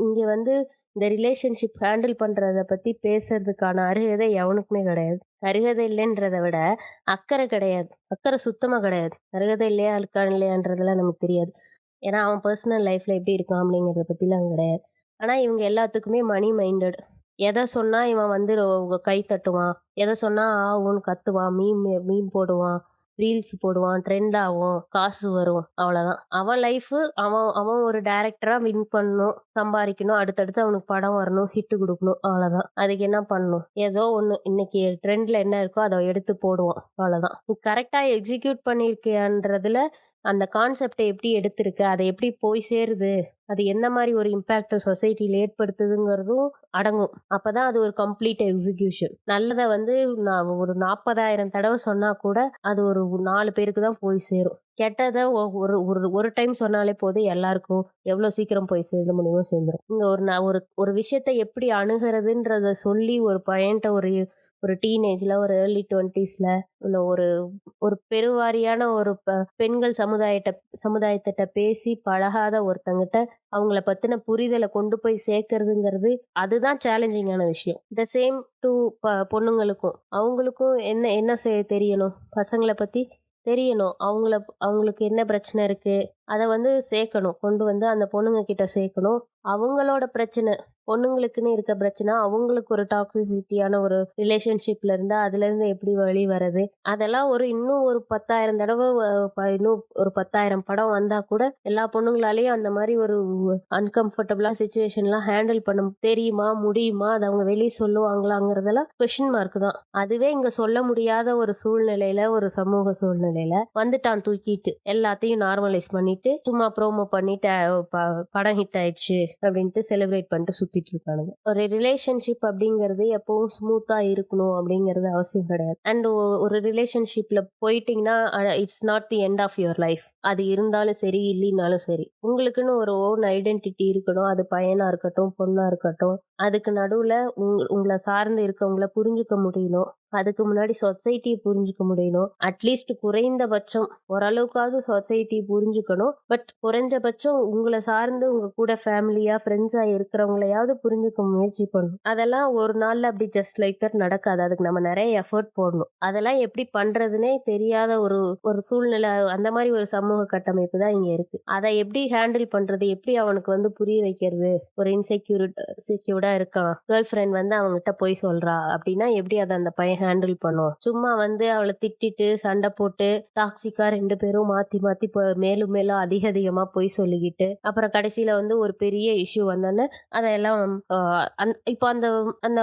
இங்க வந்து இந்த ரிலேஷன்ஷிப் ஹேண்டில் பண்றத பத்தி பேசுறதுக்கான அருகதை எவனுக்குமே கிடையாது. அருகதை இல்லைன்றதை விட அக்கறை கிடையாது. அக்கறை சுத்தமா கிடையாது. அருகதை இல்லையா இல்லையான்றதெல்லாம் நமக்கு தெரியாது. ஏன்னா அவன் பர்சனல் லைஃப்ல எப்படி இருக்கான் அப்படிங்கிறத பத்திலாம் கிடையாது. ஆனா இவங்க எல்லாத்துக்குமே மணி மைண்டட். எதை சொன்னா இவன் வந்து கை தட்டுவான், எதை சொன்னா ஊன்னு கத்துவான், மீம் போடுவான், ரீல்ஸ் போடுவான், ட்ரெண்ட் ஆகும், காசு வரும், அவ்வளவுதான். அவன் லைஃப், அவன் அவன் ஒரு டைரக்டரா வின் பண்ணணும், சம்பாதிக்கணும், அடுத்தடுத்து அவனுக்கு படம் வரணும், ஹிட் கொடுக்கணும், அவ்வளவுதான். அதுக்கு என்ன பண்ணணும்? ஏதோ ஒண்ணு இன்னைக்கு ட்ரெண்ட்ல என்ன இருக்கோ அதை எடுத்து போடுவான், அவ்வளவுதான். கரெக்டா எக்ஸிக்யூட் பண்ணிருக்கன்றதுல அந்த கான்செப்டை எப்படி எடுத்திருக்க, அதை எப்படி போய் சேருது, அது என்ன மாதிரி ஒரு இம்பாக்ட் சொசைட்டில ஏற்படுத்துதுங்கிறதும் அடங்கும். அப்பதான் அது ஒரு கம்ப்ளீட் எக்ஸிகியூஷன். நல்லதை வந்து நான் ஒரு 40,000 தடவை சொன்னா கூட அது ஒரு 4 பேருக்கு தான் போய் சேரும். கெட்டத ஒரு ஒரு ஒரு டைம் சொன்னாலே போதும் எல்லாருக்கும் எவ்வளோ சீக்கிரம் போய் சேர்ந்து முடியுமோ சேர்ந்துரும். இங்க ஒரு நான் ஒரு ஒரு விஷயத்த எப்படி அணுகுறதுன்றத சொல்லி ஒரு பையன்ட்ட ஒரு ஒரு டீனேஜ்ல ஒரு ஏர்லி 20ஸ்ல உள்ள ஒரு ஒரு பெருவாரியான ஒரு பெண்கள் சமுதாயத்திட்ட பேசி பழகாத ஒருத்தங்கிட்ட அவங்கள பத்தின புரிதல கொண்டு போய் சேர்க்கறதுங்கிறது அதுதான் சேலஞ்சிங்கான விஷயம். த சேம் டூ பொண்ணுங்களுக்கும். அவங்களுக்கும் என்ன என்ன தெரியணும்? பசங்கள பத்தி தெரியணும். அவங்களுக்கு என்ன பிரச்சனை இருக்கு? அத வந்து சேர்க்கணும். கொண்டு வந்து அந்த பொண்ணுங்க கிட்ட சேர்க்கணும். அவங்களோட பிரச்சனை, பொண்ணுங்களுக்குன்னு இருக்க பிரச்சனை, அவங்களுக்கு ஒரு டாக்ஸிசிட்டியான ஒரு ரிலேஷன்ஷிப்ல இருந்தா, அதுலேருந்து எப்படி வெளி வரது? அதெல்லாம் இன்னும் ஒரு 10,000 தடவ இன்னும் ஒரு 10,000 படம் வந்தா கூட, எல்லா பொண்ணுங்களாலயும் அந்த மாரி ஒரு அன்கம்ஃபர்டபுளா சிச்சுவேஷன்லாம் ஹேண்டில் பண்ண தெரியுமா? முடியுமா? அத அவங்க வெளிய சொல்லுவாங்களாங்கிறதெல்லாம் கொஸ்டின் மார்க் தான். அதுவே இங்க சொல்ல முடியாத ஒரு சூழ்நிலையில, ஒரு சமூக சூழ்நிலையில வந்துட்டான் தூக்கிட்டு. எல்லாத்தையும் நார்மலைஸ் பண்ணிட்டு, சும்மா ப்ரோமோ பண்ணிட்டு படம் ஹிட் ஆயிடுச்சு அப்படின்ட்டு செலிப்ரேட் பண்ணிட்டு சுத்திட்டு இருக்கானுங்க. ஒரு ரிலேஷன்ஷிப் அப்படிங்கிறது எப்பவும் ஸ்மூத்தா இருக்கணும் அப்படிங்கிறது அவசியம் கிடையாது. அண்ட் ஒரு ரிலேஷன்ஷிப்ல போயிட்டீங்கன்னா it's not the end of your life. அது இருந்தாலும் சரி, இல்லைனாலும் சரி. உங்களுக்குன்னு ஒரு ஓன் ஐடென்டிட்டி இருக்கணும். அது பையனா இருக்கட்டும், பொண்ணா இருக்கட்டும். அதுக்கு நடுவுல உங்கள சார்ந்து இருக்கவங்கள புரிஞ்சுக்க முடியணும். அதுக்கு முன்னாடி சொசைட்டிய புரிஞ்சுக்க முடியணும். அட்லீஸ்ட் குறைந்தபட்சம் ஓரளவுக்காவது சொசைட்டிய புரிஞ்சுக்கணும். பட் குறைஞ்சபட்சம் உங்கள சார்ந்து உங்க கூட ஃபேமிலியா, ஃப்ரெண்ட்ஸா இருக்கிறவங்களையாவது புரிஞ்சுக்க முயற்சி பண்ணணும். அதெல்லாம் ஒரு நாள்ல அப்படி ஜஸ்ட் லைக் தட் நடக்காது. அதுக்கு நம்ம நெறைய எஃபோர்ட் போடணும். அதெல்லாம் எப்படி பண்றதுன்னே தெரியாத ஒரு ஒரு சூழ்நிலை, அந்த மாரி ஒரு சமூக கட்டமைப்பு தான் இங்க இருக்கு. அத எப்படி ஹேண்டில் பண்றது? எப்படி அவனுக்கு வந்து புரிய வைக்கிறது? ஒரு செக்யூர்டா இருக்கான். கேர்ள் ஃப்ரெண்ட் வந்து அவன்கிட்ட பொய் சொல்றா அப்படின்னா, எப்படி அத அந்த பையன் ஹேண்டில் பண்ணும்? சும்மா வந்து அவள திட்டிட்டு, சண்டை போட்டு, டாக்ஸிக்கா 2 பேரும் மாத்தி மாத்தி மேலும் மேலும் அதிகமா பொய் சொல்லிக்கிட்டு, அப்புறம் கடைசியில வந்து ஒரு பெரிய இஷ்யூ வந்தோனே, அதையெல்லாம் இப்போ அந்த அந்த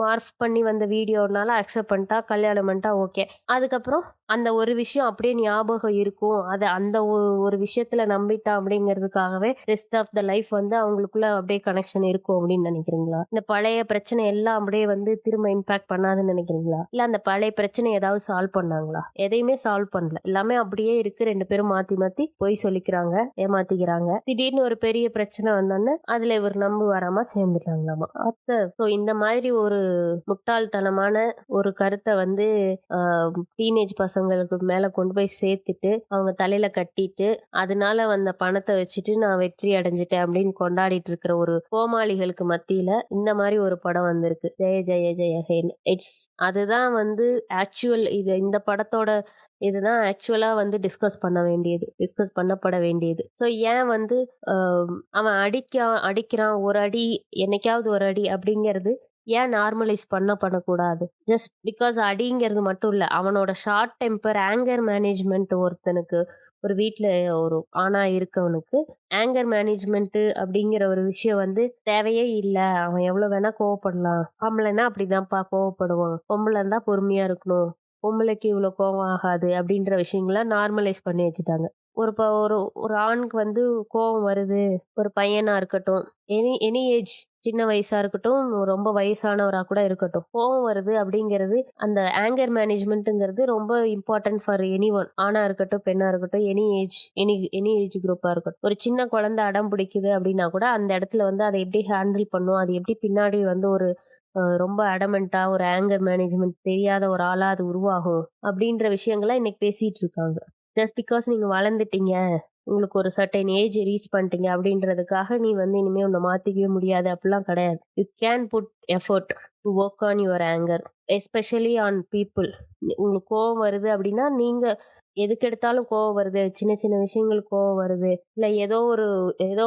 மார்ஃப் பண்ணி வந்த வீடியோனால அக்செப்ட் பண்ணிட்டா, கல்யாணம் பண்ணிட்டா ஓகே. அதுக்கப்புறம் அந்த ஒரு விஷயம் அப்படியே ஞாபகம் இருக்கும். அந்த ஒரு விஷயத்துல நம்பிட்டான் அப்படிங்கிறதுக்காகவே ரெஸ்ட் ஆஃப் த லைஃப் வந்து அவங்களுக்குள்ள அப்படியே கனெக்ஷன் இருக்கும் அப்படின்னு நினைக்கிறீங்களா? இந்த பழைய பிரச்சனை எல்லாம் அப்படியே வந்து திரும்ப இம்பாக்ட் பண்ணாதுன்னு நினைக்கிறீங்களா? இல்ல அந்த பழைய பிரச்சனை ஏதாவது சால்வ் பண்ணாங்களா? எதையுமே சால்வ் பண்ணல. எல்லாமே அப்படியே இருக்கு. 2 பேரும் மாத்தி மாத்தி பொய் சொல்லிக்கிறாங்க, ஏமாத்திக்கிறாங்க. திடீர்னு ஒரு பெரிய பிரச்சனை வந்தோனே அதுல இவர் நம்பு வராம சேர்ந்துட்டாங்களாமா. சோ இந்த மாதிரி ஒரு முட்டாள்தனமான ஒரு கருத்தை வந்து டீனேஜ் பசங்களுக்கு மேல கொண்டு போய் சேர்த்துட்டு அவங்க தலையில கட்டிட்டு அதனால வந்த பணத்தை வச்சுட்டு நான் வெற்றி அடைஞ்சிட்டேன் அப்படின்னு கொண்டாடிட்டு இருக்கிற ஒரு கோமாளிகளுக்கு மத்தியில இந்த மாதிரி ஒரு படம் வந்திருக்கு. ஜெய ஜெய ஜெய ஹேன்னு. அதுதான் வந்து ஆக்சுவல் இந்த படத்தோட இதுதான் ஆக்சுவலா வந்து டிஸ்கஸ் பண்ணப்பட வேண்டியது. ஸோ ஏன் வந்து அவன் அடிக்கிறான் ஒரு அடி, என்னைக்காவது ஒரு அடி அப்படிங்கிறது ஏன் நார்மலைஸ் பண்ணக்கூடாது? ஜஸ்ட் பிகாஸ் அடிங்கிறது மட்டும் இல்ல. அவனோட ஷார்ட் டெம்பர், ஆங்கர் மேனேஜ்மெண்ட் ஒருத்தனுக்கு ஒரு வீட்ல ஒரு ஆணா இருக்கவனுக்கு ஆங்கர் மேனேஜ்மெண்ட் அப்படிங்கிற ஒரு விஷயம் வந்து தேவையே இல்ல. அவன் எவ்வளவு வேணா கோவப்படலாம். ஆம்பளைன்னா அப்படிதான்ப்பா கோவப்படுவான். பொம்பளை இருந்தா பொறுமையா இருக்கணும். பொம்பளைக்கு இவ்வளவு கோவம் ஆகாது அப்படின்ற விஷயங்களை நார்மலைஸ் பண்ணி வச்சுட்டாங்க. ஒரு ஒரு ஆணுக்கு வந்து கோவம் வருது. ஒரு பையனா இருக்கட்டும், எனி எனி ஏஜ், சின்ன வயசா இருக்கட்டும், ரொம்ப வயசானவரா கூட இருக்கட்டும். கோவம் வருது அப்படிங்கிறது அந்த ஆங்கர் மேனேஜ்மெண்ட்ங்கிறது ரொம்ப இம்பார்ட்டன்ட் ஃபார் எனிஒன். ஆணா இருக்கட்டும், பெண்ணா இருக்கட்டும், எனி ஏஜ் குரூப்பா இருக்கட்டும். ஒரு சின்ன குழந்தை அடம் பிடிக்குது அப்படின்னா கூட அந்த இடத்துல வந்து அதை எப்படி ஹேண்டில் பண்ணும், அது எப்படி பின்னாடி வந்து ஒரு ரொம்ப அடமெண்டா ஒரு ஆங்கர் மேனேஜ்மெண்ட் தெரியாத ஒரு ஆளா அது உருவாகும் அப்படின்ற விஷயங்களை இன்னைக்கு பேசிட்டு இருக்காங்க. ஜஸ்ட் பிகாஸ் நீங்க வளர்ந்துட்டீங்க, உங்களுக்கு ஒரு சர்டைன் ஏஜ் ரீச் பண்ணிட்டீங்க அப்படின்றதுக்காக நீ வந்து இனிமே உன்னை மாத்திக்கவே முடியாது அப்படிலாம் கிடையாது. You can put effort to work on your anger, especially on people. உங்களுக்கு கோவம் வருது அப்படின்னா நீங்க எதுக்கு எடுத்தாலும் கோவம் வருது, சின்ன சின்ன விஷயங்களுக்கு கோவம் வருது, இல்ல ஏதோ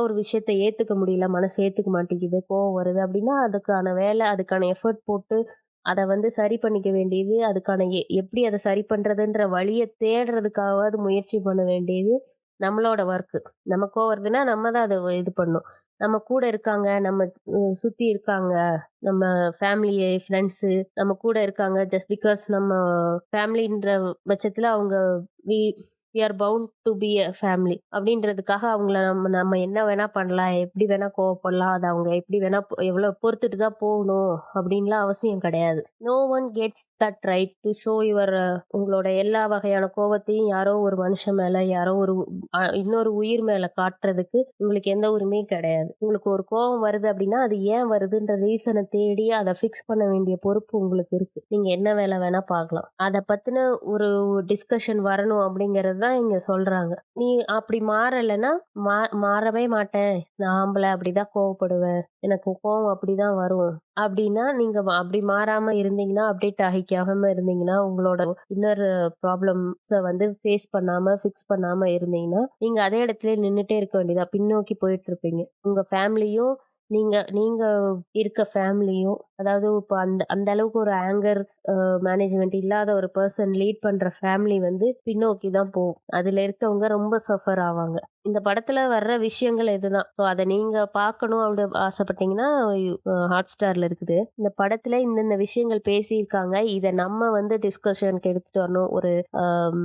ஒரு விஷயத்த ஏத்துக்க முடியல, மனசு ஏத்துக்க மாட்டேங்குது, கோவம் வருது அப்படின்னா அதுக்கான வேலை, அதுக்கான எஃபர்ட் போட்டு அத வந்து சரி பண்ணிக்க வேண்டியது, அதுக்கான எப்படி அத சரி பண்றதுன்ற வழிய தேடுறதுக்காகவாவது முயற்சி பண்ண வேண்டியது நம்மளோட ஒர்க்கு. நமக்கு வருதுன்னா நம்ம தான் அத இது பண்ணணும். நம்ம கூட இருக்காங்க, நம்ம சுத்தி இருக்காங்க, நம்ம ஃபேமிலி, ஃப்ரெண்ட்ஸு நம்ம கூட இருக்காங்க. ஜஸ்ட் பிகாஸ் நம்ம ஃபேமிலின்ற பட்சத்துல அவங்க we we are bound to be a family அப்படின்றதுக்காக அவங்கள நம்ம நம்ம என்ன வேணா பண்ணலாம், எப்படி வேணா கோவப்படலாம், அதை அவங்க எப்படி வேணா எவ்வளவு பொறுத்துட்டு தான் போகணும் அப்படின்லாம் அவசியம் கிடையாது. No one gets that right to show your உங்களோட எல்லா வகையான கோவத்தையும் யாரோ ஒரு மனுஷன் மேல, யாரோ ஒரு இன்னொரு உயிர் மேல காட்டுறதுக்கு உங்களுக்கு எந்த உரிமையும் கிடையாது. உங்களுக்கு ஒரு கோவம் வருது அப்படின்னா அது ஏன் வருதுன்ற ரீசனை தேடி அதை ஃபிக்ஸ் பண்ண வேண்டிய பொறுப்பு உங்களுக்கு இருக்கு. நீங்க என்ன வேலை வேணா பார்க்கலாம். அதை பத்தின ஒரு டிஸ்கஷன் வரணும் அப்படிங்கறது தான் இங்க சொல்றாங்க. நீ அப்படி மாறலைன்னா மாறவே மாட்டேன், நான் ஆம்பளை அப்படிதான் கோவப்படுவேன், எனக்கு கோவம் அப்படிதான் வரும் அப்படின்னா, நீங்க அப்படி மாறாம இருந்தீங்கன்னா, அப்டேட் ஆகிக்காம இருந்தீங்கன்னா, உங்களோட இன்னர் ப்ராப்ளம்ஸ வந்து ஃபேஸ் பண்ணாம, ஃபிக்ஸ் பண்ணாம இருந்தீங்கன்னா, நீங்க அதே இடத்துலயே நின்னுட்டே இருக்க வேண்டியதா. பின்னோக்கி போயிட்டு இருப்பீங்க. உங்க ஃபேமிலியும் நீங்க நீங்க இருக்க ஃபேமிலியும், அதாவது இப்ப அந்த அந்த அளவுக்கு ஒரு ஆங்கர் மேனேஜ்மெண்ட் இல்லாத ஒரு பர்சன் லீட் பண்ற ஃபேமிலி வந்து பின்னோக்கி தான் போகும். அதுல இருக்கவங்க ரொம்ப சஃபர் ஆவாங்க. இந்த படத்துல வர்ற விஷயங்கள் இதுதான். ஸோ அதை நீங்க பார்க்கணும் அப்படி ஆசைப்பட்டீங்கன்னா ஹாட் ஸ்டார்ல இருக்குது. இந்த படத்துல இந்தந்த விஷயங்கள் பேசியிருக்காங்க. இதை நம்ம வந்து டிஸ்கஷனுக்கு எடுத்துட்டு வரணும். ஒரு ஆம்,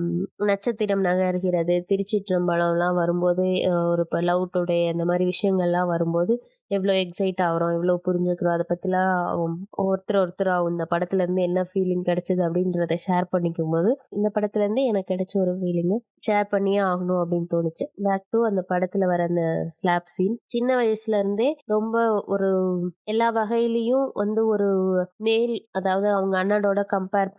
நட்சத்திரம் நகர்கிறது, திருச்சிற்றம்பலம்லாம் வரும்போது, ஒரு இப்போ லவ் டுடே அந்த மாதிரி விஷயங்கள்லாம் வரும்போது எவ்வளோ எக்ஸைட் ஆகுறோம், எவ்வளோ புரிஞ்சுக்கிறோம், அதை பற்றிலாம் ஒருத்தர் இந்த படத்துல இருந்து என்ன ஃபீலிங் கிடைச்சது அப்படின்றத ஷேர் பண்ணிக்கும் போது, இந்த படத்துல இருந்து எனக்கு கிடைச்ச ஒரு ஃபீலிங் ஷேர் பண்ணியே ஆகணும் அப்படின்னு தோணுச்சு. பேக் டு அந்த படத்துல வர அந்த ஸ்லாப் சீன். சின்ன வயசுல இருந்தே ரொம்ப ஒரு எல்லா வகையிலையும் வந்து ஒரு மேல், அதாவது அவங்க அண்ணனோட கம்பேர்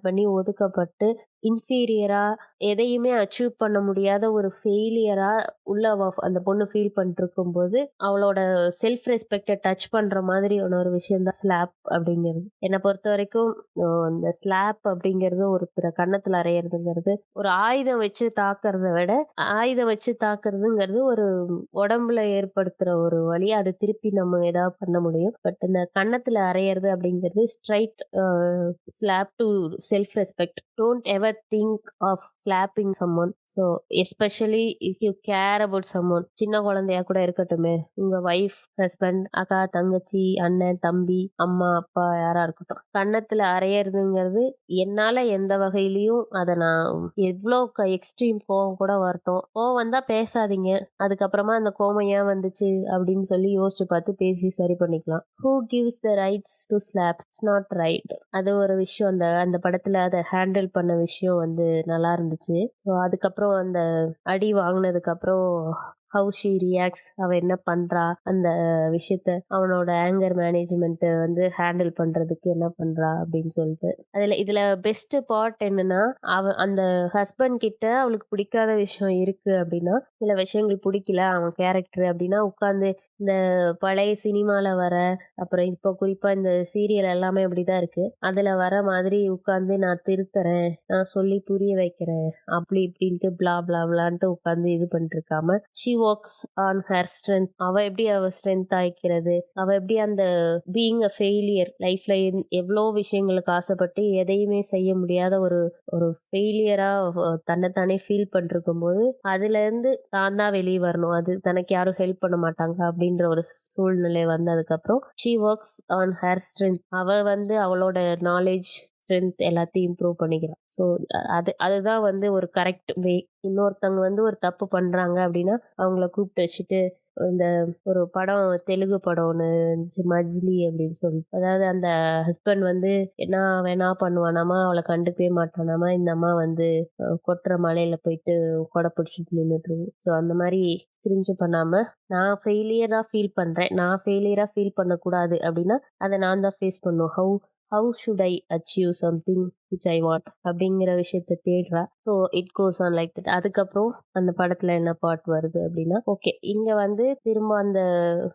பண்ணி ஒதுக்கப்பட்டு இன்ஃபீரியரா எதையுமே அச்சீவ் பண்ண முடியாத ஒரு ஃபெயிலியரா உள்ள அந்த பொண்ணு ஃபீல் பண்ணிட்டு இருக்கும்போது அவளோட செல்ஃப் ரெஸ்பெக்டை டச் பண்ற மாதிரியான ஒரு விஷயம் தான் ஸ்லாப் அப்படிங்கிறது. என்னை பொறுத்த வரைக்கும் இந்த ஸ்லாப் அப்படிங்கிறது ஒருத்தரை கன்னத்துல அறையிறதுங்கிறது ஒரு ஆயுதம் வச்சு தாக்குறத விட, ஆயுதம் வச்சு தாக்குறதுங்கிறது ஒரு உடம்புல ஏற்படுத்துற ஒரு வலி. அது திருப்பி நம்ம ஏதாவது பண்ண முடியும். பட் இந்த கன்னத்துல அறையிறது அப்படிங்கிறது straight slap to self respect. Don't ever think of slapping someone. So especially if you care about someone, சின்ன குழந்தையா கூட இருக்கட்டுமே, உங்க ஒய்ஃப், ஹஸ்பண்ட், அக்கா, தங்கச்சி, அண்ணன், தம்பி, அம்மா, அப்பா யாரா இருக்கட்டும், கன்னத்துல அறையறதுங்கிறது என்னால எந்த வகையிலயும் அதை நான் எவ்வளோ எக்ஸ்ட்ரீம் கோவம் கூட வரட்டும், கோவம் வந்தா பேசாதீங்க, அதுக்கப்புறமா அந்த கோவம் ஏன் வந்துச்சு அப்படின்னு சொல்லி யோசிச்சு பார்த்து பேசி சரி பண்ணிக்கலாம். Who gives the rights to slap? It's not right. அது ஒரு விஷயம். அந்த அந்த படத்துல அதை ஹேண்டில் பண்ண விஷயம் வந்து நல்லா இருந்துச்சு. அதுக்கப்புறம் அந்த அடி வாங்கினதுக்கு அப்புறம் ஹவு ஷி ரியாக்ட்ஸ், அவ என்ன பண்றா, அந்த விஷயத்த அவனோட ஆங்கர் மேனேஜ்மெண்ட் வந்து ஹேண்டில் பண்றதுக்கு என்ன பண்றா அப்படின்னு சொல்லிட்டு, இதுல பெஸ்ட் பார்ட் என்னன்னா, அந்த ஹஸ்பண்ட் கிட்ட அவளுக்கு பிடிக்காத விஷயம் இருக்கு அப்படின்னா, சில விஷயங்கள் பிடிக்கல அவன் கேரக்டர் அப்படின்னா, உட்காந்து இந்த பழைய சினிமால வர, அப்புறம் இப்போ குறிப்பா இந்த சீரியல் எல்லாமே அப்படிதான் இருக்கு, அதுல வர மாதிரி உட்காந்து நான் திருத்துறேன், நான் சொல்லி புரிய வைக்கிறேன், அப்படி இப்படின்ட்டு பிளா பிளா பிளான்ட்டு உட்காந்து இது பண்ணிட்டு இருக்காம, she works on her strength. அவ எப்படி அவ ஸ்ட்ரென்த் ஆயிக்கிறது, அவ எப்படி அந்த பீயிங் அ ஃபெயிலியர் லைஃப்ல எவ்வளோ விஷயங்களுக்கு ஆசைப்பட்டு எதையுமே செய்ய முடியாத ஒரு ஒரு ஃபெயிலியரா தன்னைத்தானே ஃபீல் பண்ணிருக்கும் போது அதுல இருந்து தான் தான் வெளியே வரணும், அது தனக்கு யாரும் ஹெல்ப் பண்ண மாட்டாங்க அப்படின்ற ஒரு சூழ்நிலை வந்ததுக்கு அப்புறம் she works on her strength. அவ வந்து அவளோட நாலேஜ், ஸ்ட்ரென்த் எல்லாத்தையும் இம்ப்ரூவ் பண்ணிக்கிறான். ஸோ அதுதான் வந்து ஒரு கரெக்ட் வே. இன்னொருத்தவங்க வந்து ஒரு தப்பு பண்றாங்க அப்படின்னா அவங்கள கூப்பிட்டு வச்சுட்டு, இந்த ஒரு படம், தெலுங்கு படம் ஒன்று இருந்துச்சு, மஜ்லி அப்படின்னு சொல்லி, அதாவது அந்த ஹஸ்பண்ட் வந்து என்ன வேணா பண்ணுவானாமா, அவளை கண்டுக்கவே மாட்டானாமா, இந்த அம்மா வந்து கொட்டுற மலையில போயிட்டு கொடை பிடிச்சிட்டு நின்றுட்டு இருக்கும். ஸோ அந்த மாதிரி திரிஞ்சு பண்ணாம, நான் ஃபெயிலியரா ஃபீல் பண்றேன், நான் ஃபெயிலியரா ஃபீல் பண்ணக்கூடாது அப்படின்னா அதை நான் தான் ஃபேஸ் பண்ணும். How should I achieve something which I want அப்படிங்கிற விஷயத்த தேடுறா. So it goes on like that. அதுக்கப்புறம் அந்த படத்துல என்ன பாட் வருது அப்படின்னா, ஓகே இங்க வந்து திரும்ப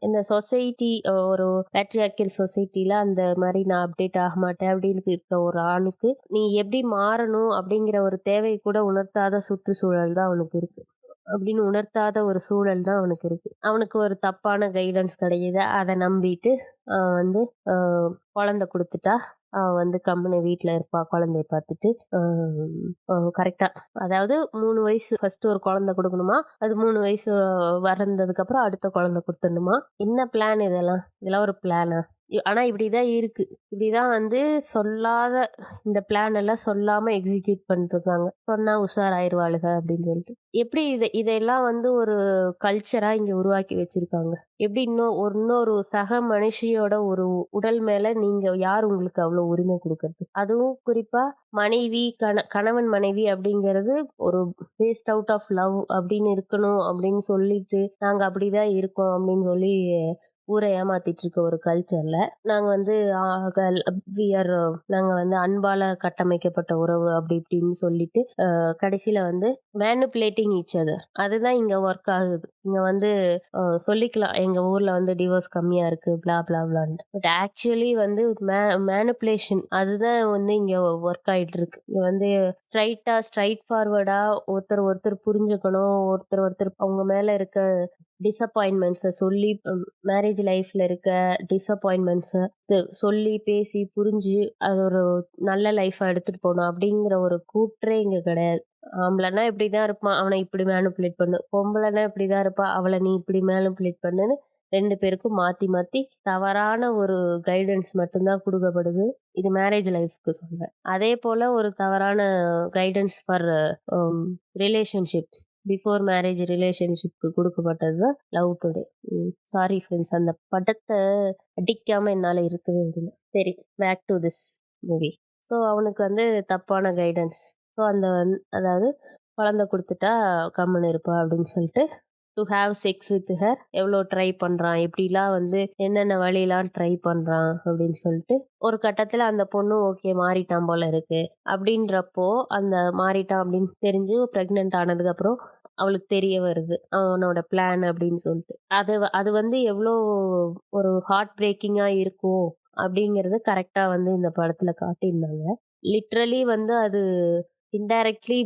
இந்த சொசைட்டி, ஒரு பேட்ரியார்க்கல் சொசைட்டில அந்த மாதிரி நான் அப்டேட் ஆக மாட்டேன் அப்படின்னு இருக்க ஒரு ஆணுக்கு நீ எப்படி மாறணும் அப்படிங்கிற ஒரு தேவை கூட உணர்த்தாத சுற்றுச்சூழல் தான் அவனுக்கு இருக்கு. அப்படின்னு உணர்த்தாத ஒரு சூழல் தான் அவனுக்கு இருக்கு. அவனுக்கு ஒரு தப்பான கைடன்ஸ் கிடைக்குது. அதை நம்பிட்டு வந்து குழந்தை கொடுத்துட்டா அவ வந்து கம்முனு வீட்ல இருப்பா குழந்தைய பார்த்துட்டு. கரெக்டா அதாவது 3 வயசு ஃபர்ஸ்ட் ஒரு குழந்தை குடுக்கணுமா. அது 3 வயசு வளர்ந்ததுக்கப்புறம் அடுத்த குழந்தை குடுத்துடணுமா. என்ன பிளான் இதெல்லாம்? இதெல்லாம் ஒரு பிளானா? ஆனா இப்படிதான் இருக்கு. இப்படிதான் வந்து சொல்லாத இந்த பிளான் எல்லாம் சொல்லாம எக்ஸிக்யூட் பண்ணிட்டுருக்காங்க. சொன்னா உஷாராயிருவாளுக அப்படின்னு சொல்லிட்டு. எப்படி இதெல்லாம் வந்து ஒரு கல்ச்சரா இங்க உருவாக்கி வச்சிருக்காங்க. எப்படி இன்னொரு சக மனுஷியோட ஒரு உடல் மேல நீங்க யார் உங்களுக்கு அவ்வளவு உரிமை குடுக்கறது? அதுவும் குறிப்பா மனைவி, கணவன் மனைவி அப்படிங்கிறது ஒரு பேஸ்ட் அவுட் ஆஃப் லவ் அப்படின்னு இருக்கணும் அப்படின்னு சொல்லிட்டு, நாங்க அப்படிதான் இருக்கோம் அப்படின்னு சொல்லி ஊர ஏமாத்திட்டு இருக்க ஒரு கல்ச்சர்ல, நாங்க வந்து ஆ கல் வி ஆர் நாங்க வந்து அன்பால கட்டமைக்கப்பட்ட உறவு அப்படி இப்படின்னு சொல்லிட்டு, கடைசியில வந்து மேனிபுலேட்டிங் ஈச் அதர். அதுதான் இங்க ஒர்க் ஆகுது. இங்க வந்து சொல்லிக்கலாம், எங்க ஊர்ல வந்து டிவோர்ஸ் கம்மியா இருக்கு பிளா பிளா பிளான்ட்டு. பட் ஆக்சுவலி வந்து மேனிபுலேஷன் அதுதான் வந்து இங்க ஒர்க் ஆயிட்டு இருக்கு. இங்க வந்து ஸ்ட்ரைட் ஃபார்வர்டா ஒருத்தர் புரிஞ்சுக்கணும். ஒருத்தர் அவங்க மேல இருக்க டிசப்பாயின்ட்மெண்ட்ஸ சொல்லி மேரேஜ் லைஃப்ல இருக்க டிசப்பாயின்ட்மெண்ட்ஸ சொல்லி, பேசி, புரிஞ்சு அது ஒரு நல்ல லைஃபா எடுத்துட்டு போணும் அப்படிங்கிற ஒரு கூற்றே இங்க கிடையாது. ஆம்பளைன்னா இப்படிதான் இருப்பான். அவன இப்படி மேனிபுலேட் பண்ணு. பொம்பளைன்னா இப்படிதான் இருப்பா. அவள நீ இப்படி மேனிபுலேட் பண்ணுன்னு 2 பேருக்கும் மாத்தி மாத்தி தவறான ஒரு கைடன்ஸ் மட்டும் தான் குடுக்கப்படுது. இது மேரேஜ் லைஃப்க்கு சொல்றேன். அதே போல ஒரு தவறான guidance for relationship. Before marriage ரிலேஷன்ஷிப்க்கு குடுக்கப்பட்டது தான் லவ் டுடே. சாரி ஃப்ரெண்ட்ஸ், அந்த படத்த அடிக்காம என்னால இருக்கவே முடியல. சரி, back to this movie. So அவனுக்கு வந்து தப்பான கைடன்ஸ். ஸோ அதாவது குழந்தை குடுத்துட்டா கம்முனு இருப்பா அப்படின்னு சொல்லிட்டு to have sex with her எவ்வளோ ட்ரை பண்றான், எப்படிலாம் வந்து என்னென்ன வழியெல்லாம் ட்ரை பண்றான் அப்படின்னு சொல்லிட்டு ஒரு கட்டத்துல அந்த பொண்ணு ஓகே மாறிட்டான் போல இருக்கு அப்படின்றப்போ, அந்த மாறிட்டான் அப்படின்னு தெரிஞ்சு பிரெக்னென்ட் ஆனதுக்கு அப்புறம் அவளுக்கு தெரிய வருது அவனோட பிளான் அப்படின்னு சொல்லிட்டு. அது வந்து எவ்வளோ ஒரு ஹார்ட் பிரேக்கிங்கா இருக்கும் அப்படிங்கறது கரெக்டா வந்து இந்த படத்துல காட்டியிருந்தாங்க. லிட்ரலி வந்து அது இன்டைரக்ட்லி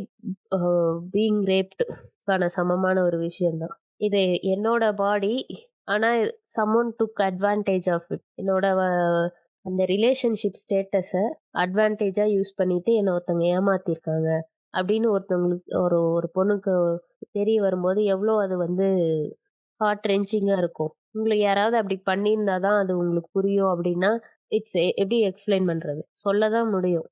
பீயிங் ரேப்டுக்கான சமமான ஒரு விஷயம் தான். இது என்னோட பாடி. ஆனா someone took advantage of it. என்னோட அந்த ரிலேஷன்ஷிப் ஸ்டேட்டஸ அட்வான்டேஜா யூஸ் பண்ணிட்டு என்ன ஒருத்தவங்க ஏமாத்திருக்காங்க அப்படின்னு ஒருத்தவங்களுக்கு ஒரு ஒரு பொண்ணுக்கு தெரிய வரும்போது எவ்வளோ அது வந்து ஹார்ட் ரெஞ்சிங்கா இருக்கும். உங்களுக்கு யாராவது அப்படி பண்ணியிருந்தா தான் அது உங்களுக்கு புரியும் அப்படின்னா, எப்படி எக்ஸ்பிளைன் பண்றது? சொல்ல தான் முடியும்.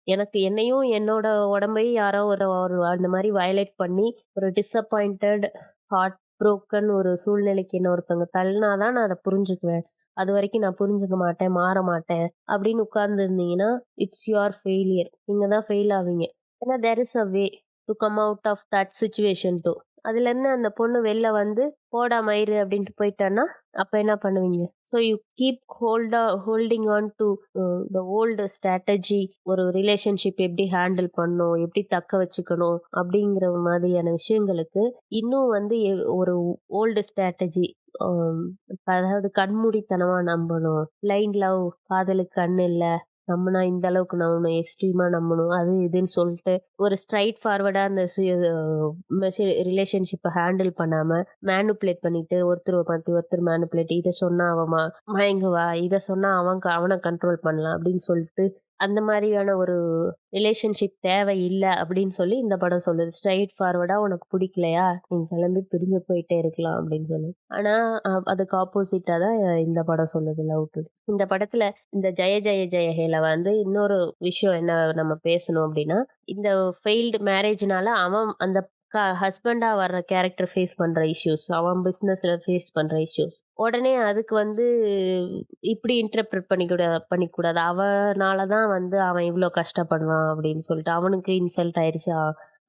என்னையும் என்னோட உடம்பையும் யாரோ ஒரு ஒரு அந்த மாரி வயலேட் பண்ணி ஒரு டிசப்பாயிண்டட், ஹார்ட் புரோக்கன் ஒரு சூழ்நிலைக்கு என்ன ஒருத்தவங்க தள்ளினா தான் நான் அத புரிஞ்சுக்குவேன். அதுவரைக்கும் நான் புரிஞ்சுக்க மாட்டேன், மாற மாட்டேன் அப்படின்னு உட்கார்ந்திருந்தீங்கன்னா, இட்ஸ் யுவர் ஃபெயிலியர். நீங்க தான் ஃபெயில் ஆவீங்க. ஏன்னா there is a way to come out of that situation too. அதுலேருந்து அந்த பொண்ணு வெளில வந்து போடா மயிரு அப்படின்ட்டு போயிட்டான்னா, அப்ப என்ன பண்ணுவீங்க? So you keep holding on to the old strategy. ஒரு ரிலேஷன்ஷிப் எப்படி ஹேண்டில் பண்ணணும், எப்படி தக்க வச்சுக்கணும் அப்படிங்கிற மாதிரியான விஷயங்களுக்கு இன்னும் வந்து ஒரு ஓல்டு ஸ்ட்ராட்டஜி, அதாவது கண்மூடித்தனமா நம்பணும். பிளைண்ட் லவ், காதலுக்கு கண் இல்ல, நம்புனா இந்த அளவுக்கு நம்பணும், எக்ஸ்ட்ரீமா நம்பணும், அது இதுன்னு சொல்லிட்டு ஒரு ஸ்ட்ரைட் ஃபார்வர்டா அந்த ரிலேஷன்ஷிப்பை ஹேண்டில் பண்ணாம மேனுப்புலேட் பண்ணிட்டு ஒருத்தர் மாத்தி ஒருத்தர் மேனுப்புலேட், இதை சொன்னா அவன் மயங்குவா, இதை சொன்னா அவனை கண்ட்ரோல் பண்ணலாம் அப்படின்னு சொல்லிட்டு அந்த மாதிரியான ஒரு ரிலேஷன்ஷிப் தேவை இல்லை அப்படின்னு சொல்லி இந்த படம் சொல்லுது. ஸ்ட்ரைட் ஃபார்வர்டா உனக்கு பிடிக்கலையா, நீங்க கிளம்பி பிரிஞ்சு போயிட்டே இருக்கலாம் அப்படின்னு சொல்லி. ஆனா அதுக்கு ஆப்போசிட்டா தான் இந்த படம் சொல்லுது லவ் டுடே. இந்த படத்துல இந்த ஜெய ஜெய ஜெய ஹேல வந்து இன்னொரு விஷயம் என்ன நம்ம பேசணும் அப்படின்னா, இந்த ஃபெயில்டு மேரேஜ்னால அவன் அந்த ஹஸ்பண்டா வர்ற கேரக்டர் ஃபேஸ் பண்ற இஷ்யூஸ், அவன் பிசினஸ்ல ஃபேஸ் பண்ற இஷ்யூஸ், உடனே அதுக்கு வந்து இப்படி இன்டர்பிரட் பண்ணிக்கூடாது. அவனாலதான் வந்து அவன் இவ்வளவு கஷ்டப்படுறான் அப்படின்னு சொல்லிட்டு அவனுக்கு இன்சல்ட் ஆயிருச்சு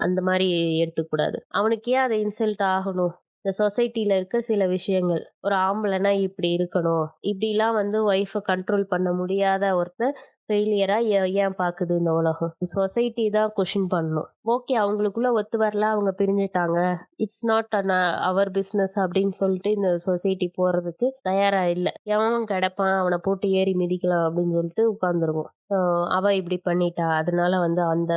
அந்த மாதிரி எடுத்துக்க கூடாது. அவனுக்கு ஏன் அதை இன்சல்ட் ஆகணும்? இந்த சொசைட்டில இருக்க சில விஷயங்கள், ஒரு ஆம்பளைனா இப்படி இருக்கணும், இப்படிலாம் வந்து ஒய்ஃபை கண்ட்ரோல் பண்ண முடியாத ஒருத்தன் ஃபெயிலியரா ஏன் பாக்குது இந்த உலகம்? சொசைட்டி தான் கொஷின் பண்ணணும். ஓகே, அவங்களுக்குள்ள ஒத்து வரல, அவங்க பிரிஞ்சுட்டாங்க, இட்ஸ் நாட் அவர் பிசினஸ் அப்படின்னு சொல்லிட்டு இந்த சொசைட்டி போறதுக்கு தயாரா இல்ல. எவன் கிடப்பான், அவனை போட்டு ஏறி மிதிக்கலாம் அப்படின்னு சொல்லிட்டு உட்கார்ந்துருவோம். அவ இப்படி பண்ணிட்டா. அதனால வந்து அந்த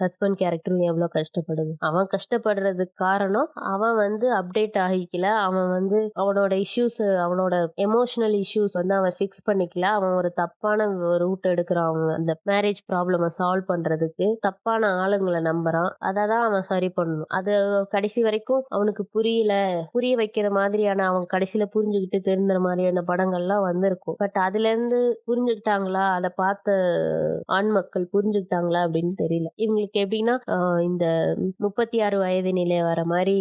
ஹஸ்பண்ட் கேரக்டரும் எவ்வளோ கஷ்டப்படுது. அவன் கஷ்டப்படுறதுக்கு காரணம், அவன் வந்து அப்டேட் ஆகிக்கல. அவன் வந்து அவனோட இஷ்யூஸ், அவனோட எமோஷனல் இஷ்யூஸ் வந்து அவன் ஃபிக்ஸ் பண்ணிக்கல. அவன் ஒரு தப்பான ரூட் எடுக்குறான். அவன் அந்த மேரேஜ் ப்ராப்ளம சால்வ் பண்றதுக்கு தப்பான ஆளுங்கள நம்புறான். அத தான் அவன் சரி பண்ணணும். அது கடைசி வரைக்கும் அவனுக்கு புரியல. புரிய வைக்கிற மாதிரியான, அவன் கடைசியில புரிஞ்சுகிட்டு திருந்துற மாதிரியான படங்கள்லாம் வந்திருக்கும். பட் அதுலேருந்து புரிஞ்சுக்கிட்டாங்களா? அத பார்த்த ஆண் மக்கள் புரிஞ்சுக்கிட்டாங்களா அப்படின்னு தெரியல. இவங்களுக்கு எப்படின்னா, இந்த 36 வயதினிலே வர மாரி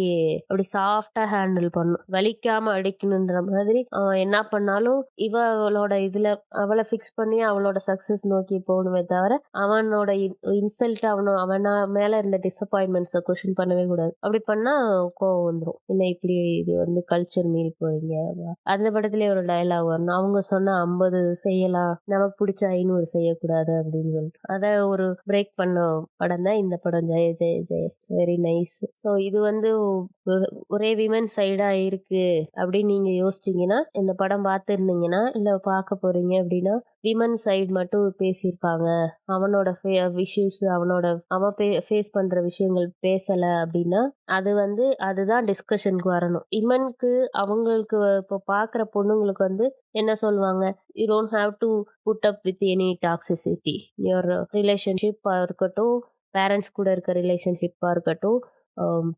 அப்படி சாஃப்ட்டா ஹேண்டில் பண்ணும். வலிக்காம அடிக்கணுன்ற மாதிரி என்ன பண்ணாலும் அவளோட இதுல அவள ஃபிக்ஸ் பண்ணி அவளோட சக்சஸ் நோக்கி போகணுமே தவிர, அவனோட இன்சல்ட் அவனா மேல இருந்த டிசப்பாயின்ட்மெண்ட்ஸ கொஸ்டின் பண்ணவே கூடாது. அப்படி பண்ணா கோவம் வந்துரும். என்ன இப்படி இது வந்து கல்ச்சர் மீறி போறீங்க. அந்த படத்திலே ஒரு டயலாக் வரும். அவங்க சொன்ன 50 செய்யலாம், நமக்கு பிடிச்ச 500 செய்யக்கூடாது அப்படின்னு சொல்லிட்டு. அத ஒரு பிரேக் பண்ண படம் தான் இந்த படம், Jaya Jaya Jaya. Very nice. So இது வந்து ஒரே விமன் சைடா இருக்கு அப்படின்னு நீங்க யோசிச்சீங்கன்னா, இந்த படம் பார்த்துருந்தீங்கன்னா, இல்ல பார்க்க போறீங்க அப்படின்னா, விமன் சைடு மட்டும் பேசியிருக்காங்க. அவனோட இஷ்யூஸ், அவன் ஃபேஸ் பண்ற விஷயங்கள் பேசல அப்படின்னா, அதுதான் டிஸ்கஷனுக்கு வரணும். விமனுக்கு அவங்களுக்கு இப்போ பார்க்குற பொண்ணுங்களுக்கு வந்து என்ன சொல்லுவாங்க? You don't have to put up with any toxicity. Your ரிலேஷன்ஷிப்பா இருக்கட்டும், பேரண்ட்ஸ் கூட இருக்க ரிலேஷன்ஷிப்பா இருக்கட்டும்,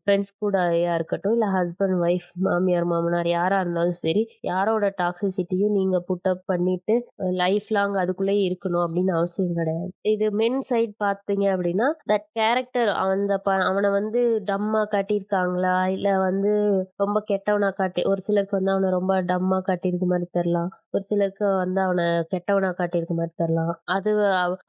ஃப்ரெண்ட்ஸ் கூடயா இருக்கட்டும், இல்ல ஹஸ்பண்ட், ஒய்ஃப், மாமியார், மாமனார் யாரா இருந்தாலும் சரி, யாரோட டாக்ஸிசிட்டியும் நீங்க புட் அப் பண்ணிட்டு லைஃப் லாங் அதுக்குள்ளேயே இருக்கணும் அப்படின்னு அவசியம் கிடையாது. இது மென் சைட் பார்த்தீங்க அப்படின்னா, தட் கேரக்டர் அவனை வந்து டம்மா காட்டியிருக்காங்களா, இல்ல வந்து ரொம்ப கெட்டவனா ஒரு சிலருக்கு வந்து அவனை ரொம்ப டம்மா காட்டியிருக்க மாதிரி தெரியலாம். ஒரு சிலருக்கு வந்து அவனை கெட்டவனா காட்டியிருக்க மாதிரி தெரியலாம்.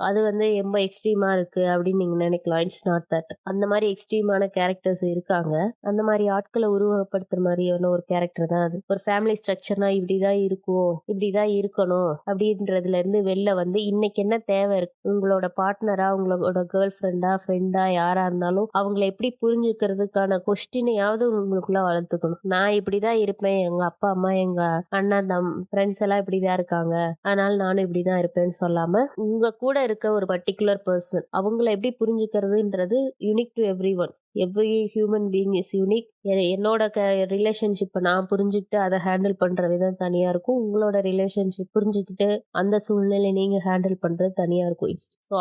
அது வந்து ரொம்ப எக்ஸ்ட்ரீமா இருக்கு அப்படின்னு நீங்க நினைக்கலாம். It's not that. அந்த மாதிரி எக்ஸ்ட்ரீமான கேரக்டர்ஸ் இருக்காங்க. அந்த மாதிரி ஆட்களை உருவகப்படுத்துற மாதிரியான ஒரு கேரக்டர் தான் அது. ஒரு ஃபேமிலி ஸ்ட்ரக்சர்னா இப்படிதான் இருக்கும், இப்படிதான் இருக்கணும் அப்படின்றதுல இருந்து வெளில வந்து இன்னைக்கு என்ன தேவை இருக்கு, உங்களோட பார்ட்னரா, உங்களோட கேர்ள் ஃப்ரெண்டா யாரா இருந்தாலும் அவங்கள எப்படி புரிஞ்சுக்கிறதுக்கான கொஸ்டினையாவது உங்களுக்குள்ள வளர்த்துக்கணும். நான் இப்படிதான் இருப்பேன், எங்க அப்பா அம்மா, எங்க அண்ணன் ஃப்ரெண்ட்ஸ் எல்லாம் இப்படிதான் இருக்காங்க, அதனால நானும் இப்படிதான் இருப்பேன்னு சொல்லாம, உங்க கூட இருக்க ஒரு பர்டிகுலர் பர்சன் அவங்கள எப்படி புரிஞ்சுக்கிறதுன்றது unique to everyone. Every human being is unique. என்னோட ரிலேஷன்ஷிப்பை நான் புரிஞ்சுக்கிட்டு அதை ஹேண்டில் பண்ற விதம் தனியா இருக்கும். உங்களோட ரிலேஷன்ஷிப் புரிஞ்சுக்கிட்டு அந்த சூழ்நிலை நீங்க ஹேண்டில் பண்றது தனியா இருக்கும். ஸோ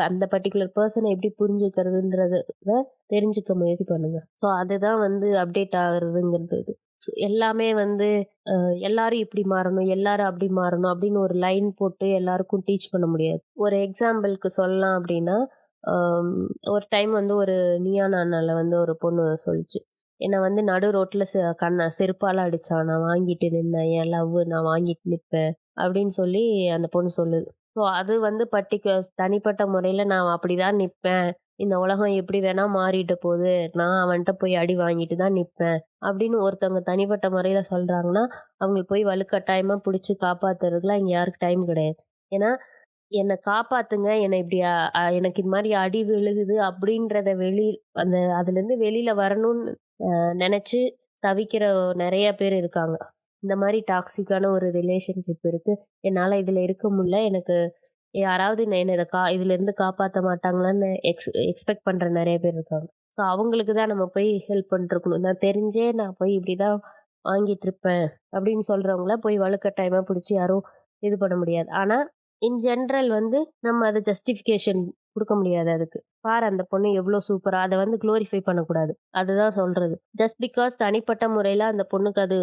அந்த பர்டிகுலர் பர்சனை எப்படி புரிஞ்சுக்கிறதுன்றத தெரிஞ்சுக்க முயற்சி பண்ணுங்க. ஸோ அதுதான் வந்து அப்டேட் ஆகுறதுங்கிறது. எல்லாமே வந்து எல்லாரும் இப்படி மாறணும், எல்லாரும் அப்படி மாறணும் அப்படின்னு ஒரு லைன் போட்டு எல்லாருக்கும் டீச் பண்ண முடியாது. ஒரு எக்ஸாம்பிளுக்கு சொல்லலாம் அப்படின்னா, ஆம், ஒரு டைம் வந்து ஒரு நீயா நானால வந்து ஒரு பொண்ணு சொல்லுச்சு. என்ன வந்து நடு ரோட்ல செருப்பால அடிச்சான், நான் வாங்கிட்டு நின்னேன், என் லவ் நான் வாங்கிட்டு நிற்பேன் அப்படின்னு சொல்லி அந்த பொண்ணு சொல்லுது. ஸோ அது வந்து தனிப்பட்ட முறையில நான் அப்படிதான் நிற்பேன், இந்த உலகம் எப்படி வேணா மாறிட்டு போகுது, நான் அவன்கிட்ட போய் அடி வாங்கிட்டு தான் நிற்பேன் அப்படின்னு ஒருத்தவங்க தனிப்பட்ட முறையில சொல்றாங்கன்னா, அவங்களுக்கு போய் வலுக்கட்டாயமா பிடிச்சி காப்பாத்துறதுக்குலாம் இங்க யாருக்கு டைம் கிடையாது. ஏன்னா, என்ன காப்பாத்துங்க, என்ன இப்படி எனக்கு இது மாதிரி அடி விழுகுது அப்படின்றத அதுலேருந்து வெளியில வரணும்னு நினைச்சு தவிக்கிற நிறைய பேர் இருக்காங்க. இந்த மாதிரி டாக்ஸிக்கான ஒரு ரிலேஷன்ஷிப் இருக்கு, என்னால இதுல இருக்க முடியல, எனக்கு யாராவது என்ன இதுல இருந்து காப்பாத்த மாட்டாங்களான்னு எக்ஸ்பெக்ட் பண்ற நிறைய பேர் இருக்காங்க. ஸோ அவங்களுக்கு தான் நம்ம போய் ஹெல்ப் பண்ணிட்டு இருக்கணும். நான் தெரிஞ்சே நான் போய் இப்படிதான் வாங்கிட்டு இருப்பேன் அப்படின்னு சொல்றவங்கள போய் வலுக்கட்டாயமா பிடிச்சி யாரும் இது பண்ண முடியாது. ஆனா இன் ஜென்ரல் வந்து நம்ம அதை ஜஸ்டிஃபிகேஷன் கொடுக்க முடியாது. அதுக்கு பாரு அந்த பொண்ணு எவ்வளவு சூப்பரா, அதை வந்து குளோரிஃபை பண்ணக்கூடாது. அதுதான் சொல்றது. ஜஸ்ட் பிகாஸ் தனிப்பட்ட முறையில அந்த பொண்ணுக்கு அது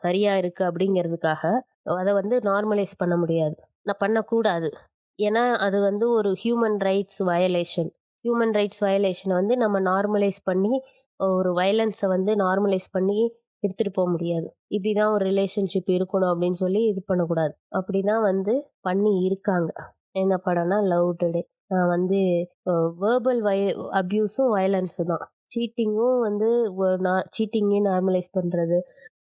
சரியா இருக்கு அப்படிங்கிறதுக்காக அதை வந்து நார்மலைஸ் பண்ண முடியாது, நான் பண்ணக்கூடாது. ஏன்னா அது வந்து ஒரு human rights violation. Human rights வயலேஷனை வந்து நம்ம நார்மலைஸ் பண்ணி, ஒரு வயலன்ஸை வந்து நார்மலைஸ் பண்ணி எடுத்துட்டு போக முடியாது. இப்படிதான் ஒரு ரிலேஷன்ஷிப் இருக்கணும் அப்படின்னு சொல்லி இது பண்ணக்கூடாது. அப்படிதான் வந்து பண்ணி இருக்காங்க. என்ன படம்னா லவ் டுடே. நான் வந்து வேர்பல் அபியூஸும் வயலன்ஸு தான். சீட்டிங்கும் வந்து சீட்டிங்கையும் நார்மலைஸ் பண்றது,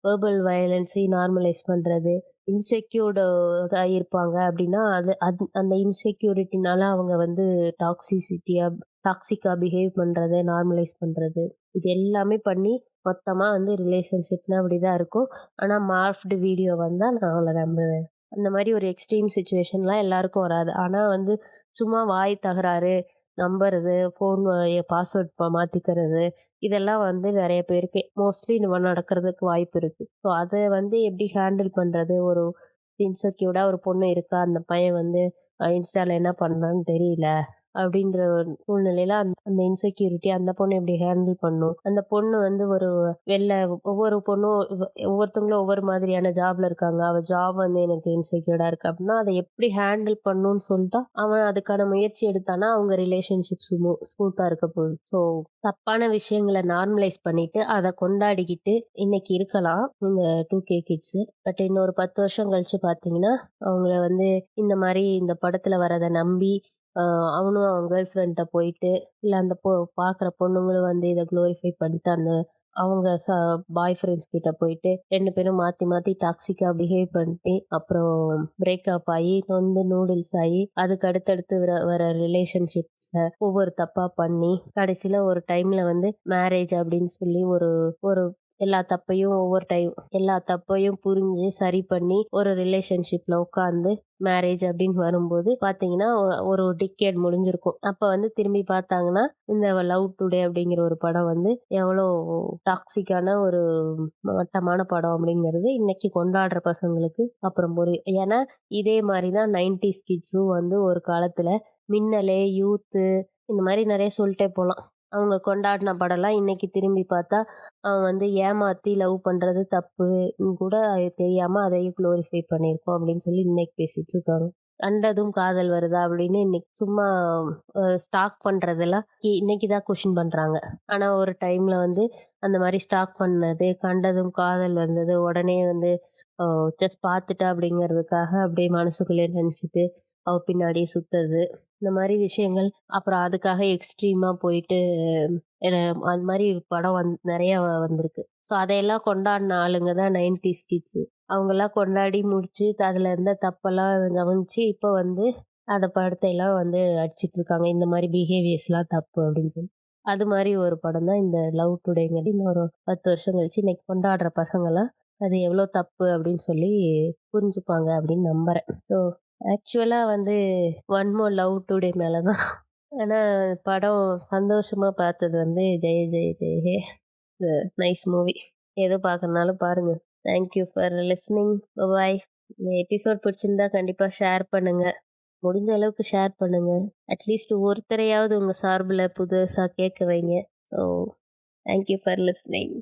வேர்பல் வயலன்ஸையும் நார்மலைஸ் பண்றது, இன்செக்யூர்டா இருப்பாங்க அப்படின்னா அந்த இன்செக்யூரிட்டினால அவங்க வந்து டாக்ஸிக்கா பிஹேவ் பண்றதை நார்மலைஸ் பண்றது, இது எல்லாமே பண்ணி மொத்தமா வந்து ரிலேஷன்ஷிப்னா அப்படிதான் இருக்கும். ஆனா மார்ஃப்டு வீடியோ வந்தா நான் அவளை நம்புவேன். அந்த மாரி ஒரு எக்ஸ்ட்ரீம் சிச்சுவேஷன்லாம் எல்லாருக்கும் வராது. ஆனா வந்து சும்மா வாய் தகராறு, நம்புறது, ஃபோன் பாஸ்வேர்ட் மாத்திக்கிறது, இதெல்லாம் வந்து நெறைய பேருக்கு மோஸ்ட்லி இந்த மாரி நடக்கிறதுக்கு வாய்ப்பு இருக்கு. ஸோ அத வந்து எப்படி ஹேண்டில் பண்றது? ஒரு இன்செக்யூர்டா ஒரு பொண்ணு இருக்கா, அந்த பையன் வந்து இன்ஸ்டால என்ன பண்றான்னு தெரியல. அப்படின்ற ஒரு சூழ்நிலையில அந்த இன்செக்யூரிட்டி அந்த பொண்ணு எப்படி ஹேண்டில் பண்ணும்? அந்த பொண்ணு வந்து ஒரு வெளில ஒவ்வொரு பொண்ணும் ஒவ்வொருத்தவங்களும் ஒவ்வொரு மாதிரியான ஜாப்ல இருக்காங்க. அவ ஜாப் வந்து எனக்கு இன்செக்யூர்டா இருக்கு அப்படின்னா, அத எப்படி ஹேண்டில் பண்ணணும்னு சொல்ட்டா, அவன் அதுக்கான முயற்சி எடுத்தான்னா, அவங்க ரிலேஷன்ஷிப் ஸ்மூத்தா இருக்க போகுது. ஸோ தப்பான விஷயங்கள நார்மலைஸ் பண்ணிட்டு, அத கொண்டாடிக்கிட்டு இன்னைக்கு இருக்கலாம். இந்த 2K கிட்ஸ். பட் இன்னொரு 10 வருஷம் கழிச்சு பார்த்தீங்கன்னா, அவங்கள வந்து இந்த மாரி இந்த படத்துல வரத நம்பி அவனும் அவன் கேர்ள் ஃப்ரெண்ட்ட போயிட்டு, இல்ல அந்த பார்க்குற பொண்ணுங்களும் வந்து இத குளோரிஃபை பண்ணிட்டு, அந்த அவங்க பாய் ஃப்ரெண்ட்ஸ் கிட்ட போயிட்டு 2 பேரும் மாத்தி மாத்தி டாக்ஸிக்கா பிஹேவ் பண்ணி, அப்புறம் பிரேக்கப் ஆயி, நொந்து நூடுல்ஸ் ஆயி, அதுக்கு அடுத்தடுத்து வர வர ரிலேஷன்ஷிப்ஸ்ல ஒவ்வொரு தப்பா பண்ணி, கடைசில ஒரு டைம்ல வந்து மேரேஜ் அப்படின்னு சொல்லி ஒரு ஒரு எல்லா தப்பையும் புரிஞ்சு, சரி பண்ணி, ஒரு ரிலேஷன்ஷிப்ல உட்கார்ந்து மேரேஜ் அப்படின்னு வரும்போது பார்த்தீங்கன்னா, ஒரு டிக்கேட் முடிஞ்சிருக்கும். அப்ப வந்து திரும்பி பார்த்தாங்கன்னா, இந்த லவ் டுடே அப்படிங்கிற ஒரு படம் வந்து எவ்வளோ டாக்ஸிக்கான ஒரு மட்டமான படம் அப்படிங்கிறது இன்னைக்கு கொண்டாடுற பசங்களுக்கு அப்புறம் புரியும். ஏன்னா, இதே மாரி தான் 90ஸ் கிட்ஸும் வந்து ஒரு காலத்துல மின்னலே, யூத்து இந்த மாரி நெறைய சொல்ட்டே போலாம். அவங்க கொண்டாடின படம்லாம் இன்னைக்கு திரும்பி பார்த்தா, அவன் வந்து ஏமாத்தி லவ் பண்றது தப்புன்னு கூட தெரியாம அதையும் குளோரிஃபை பண்ணியிருக்கோம் அப்படின்னு சொல்லி இன்னைக்கு பேசிட்டு இருக்காங்க. கண்டதும் காதல் வருதா அப்படின்னு இன்னைக்கு சும்மா ஸ்டாக் பண்றதெல்லாம் இன்னைக்கு தான் கொஸ்டின் பண்றாங்க. ஆனா ஒரு டைம்ல வந்து அந்த மாரி ஸ்டாக் பண்ணது, கண்டதும் காதல் வந்தது, உடனே வந்து அ ஜஸ்ட் பார்த்துட்டா அப்படிங்கிறதுக்காக அப்படியே மனசுக்குள்ளேயே நெனச்சுட்டு, அவ பின்னாடியே சுத்துறது. இந்த மாரி விஷயங்கள். அப்புறம் அதுக்காக எக்ஸ்ட்ரீமா போயிட்டு என அது மாரி படம் நெறைய வந்திருக்கு. ஸோ அதையெல்லாம் கொண்டாடின ஆளுங்க தான் 90ஸ் கிட்ஸு. அவங்கலாம் கொண்டாடி முடிச்சு, அதுல இருந்த தப்பெல்லாம் கவனிச்சு, இப்ப வந்து அந்த படத்தையெல்லாம் வந்து அடிச்சிட்டு இருக்காங்க. இந்த மாரி பிஹேவியர்ஸ்லாம் தப்பு அப்படின்னு சொல்லி. அது மாரி ஒரு படம் தான் இந்த லவ் டுடேங்கிறது. இன்னொரு 10 வருஷம் கழிச்சு இன்னைக்கு கொண்டாடுற பசங்கலாம், அது எவ்வளோ தப்பு அப்படின்னு சொல்லி புரிஞ்சுப்பாங்க அப்படின்னு நம்புறேன். ஸோ ஆக்சுவலா வந்து ஒன் மோர் லவ் டுடே மேல தான். ஆனா படம் சந்தோஷமா பார்த்தது வந்து ஜெய ஜெய ஜெய ஹே. Nice movie. எது பார்க்கறனாலும் பாருங்க. Thank you for listening. Bye. இந்த எபிசோட் பிடிச்சிருந்தா கண்டிப்பா ஷேர் பண்ணுங்க. முடிஞ்ச அளவுக்கு ஷேர் பண்ணுங்க. அட்லீஸ்ட் ஒருத்தரையாவது உங்க சார்புல புதுசா கேட்க வைங்க. So thank you for listening.